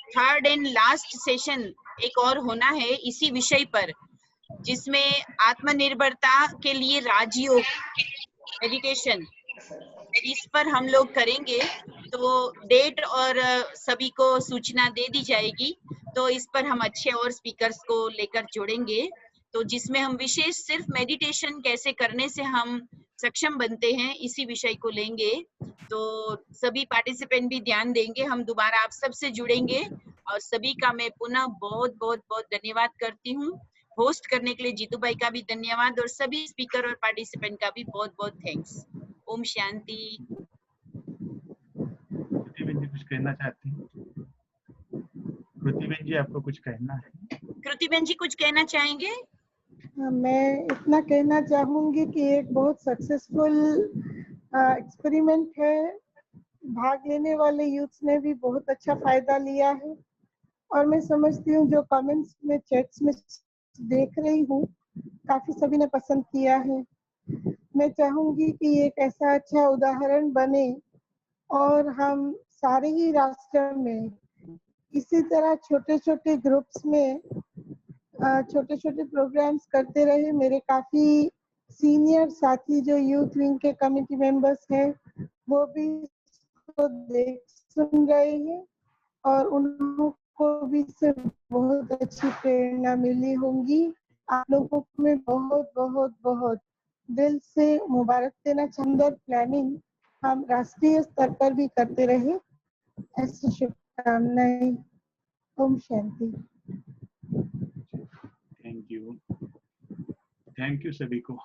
थर्ड एंड लास्ट सेशन एक और होना है इसी विषय पर, जिसमें आत्मनिर्भरता के लिए राजयोग मेडिटेशन, इस पर हम लोग करेंगे। तो डेट और सभी को सूचना दे दी जाएगी। तो इस पर हम अच्छे और स्पीकर्स को लेकर जोड़ेंगे, तो जिसमें हम विशेष सिर्फ मेडिटेशन कैसे करने से हम सक्षम बनते हैं इसी विषय को लेंगे। तो सभी पार्टिसिपेंट भी ध्यान देंगे। हम दोबारा आप सबसे जुड़ेंगे और सभी का मैं पुनः बहुत बहुत बहुत धन्यवाद करती हूँ। होस्ट करने के लिए जीतू भाई का भी धन्यवाद और सभी स्पीकर और पार्टिसिपेंट का भी बहुत बहुत थैंक्स। ओम शांति। कृति जी कुछ कहना चाहती हैं? कृति जी आपको कुछ कहना है? कृति बहन जी कुछ कहना चाहेंगे? मैं इतना कहना चाहूंगी कि एक बहुत सक्सेसफुल एक्सपेरिमेंट है। भाग लेने वाले यूथ ने भी बहुत अच्छा फायदा लिया है और मैं समझती हूँ जो कमेंट्स में चैट्स में देख रही हूँ, काफी सभी ने पसंद किया है। मैं चाहूंगी कि एक ऐसा अच्छा उदाहरण बने और हम सारे ही राष्ट्र में इसी तरह छोटे छोटे ग्रुप्स में छोटे छोटे प्रोग्राम्स करते रहे। मेरे काफी सीनियर साथी जो यूथ विंग के कमेटी मेंबर्स हैं वो भी इसको देख सुन रहे हैं और उनको भी इससे बहुत अच्छी प्रेरणा मिली होंगी। आप लोगों को मैं बहुत बहुत बहुत दिल से मुबारक देना चाहूँगी। प्लानिंग हम राष्ट्रीय स्तर पर भी करते रहे, ऐसी शुभकामनाएं। ओम शांति। थैंक यू सभी को।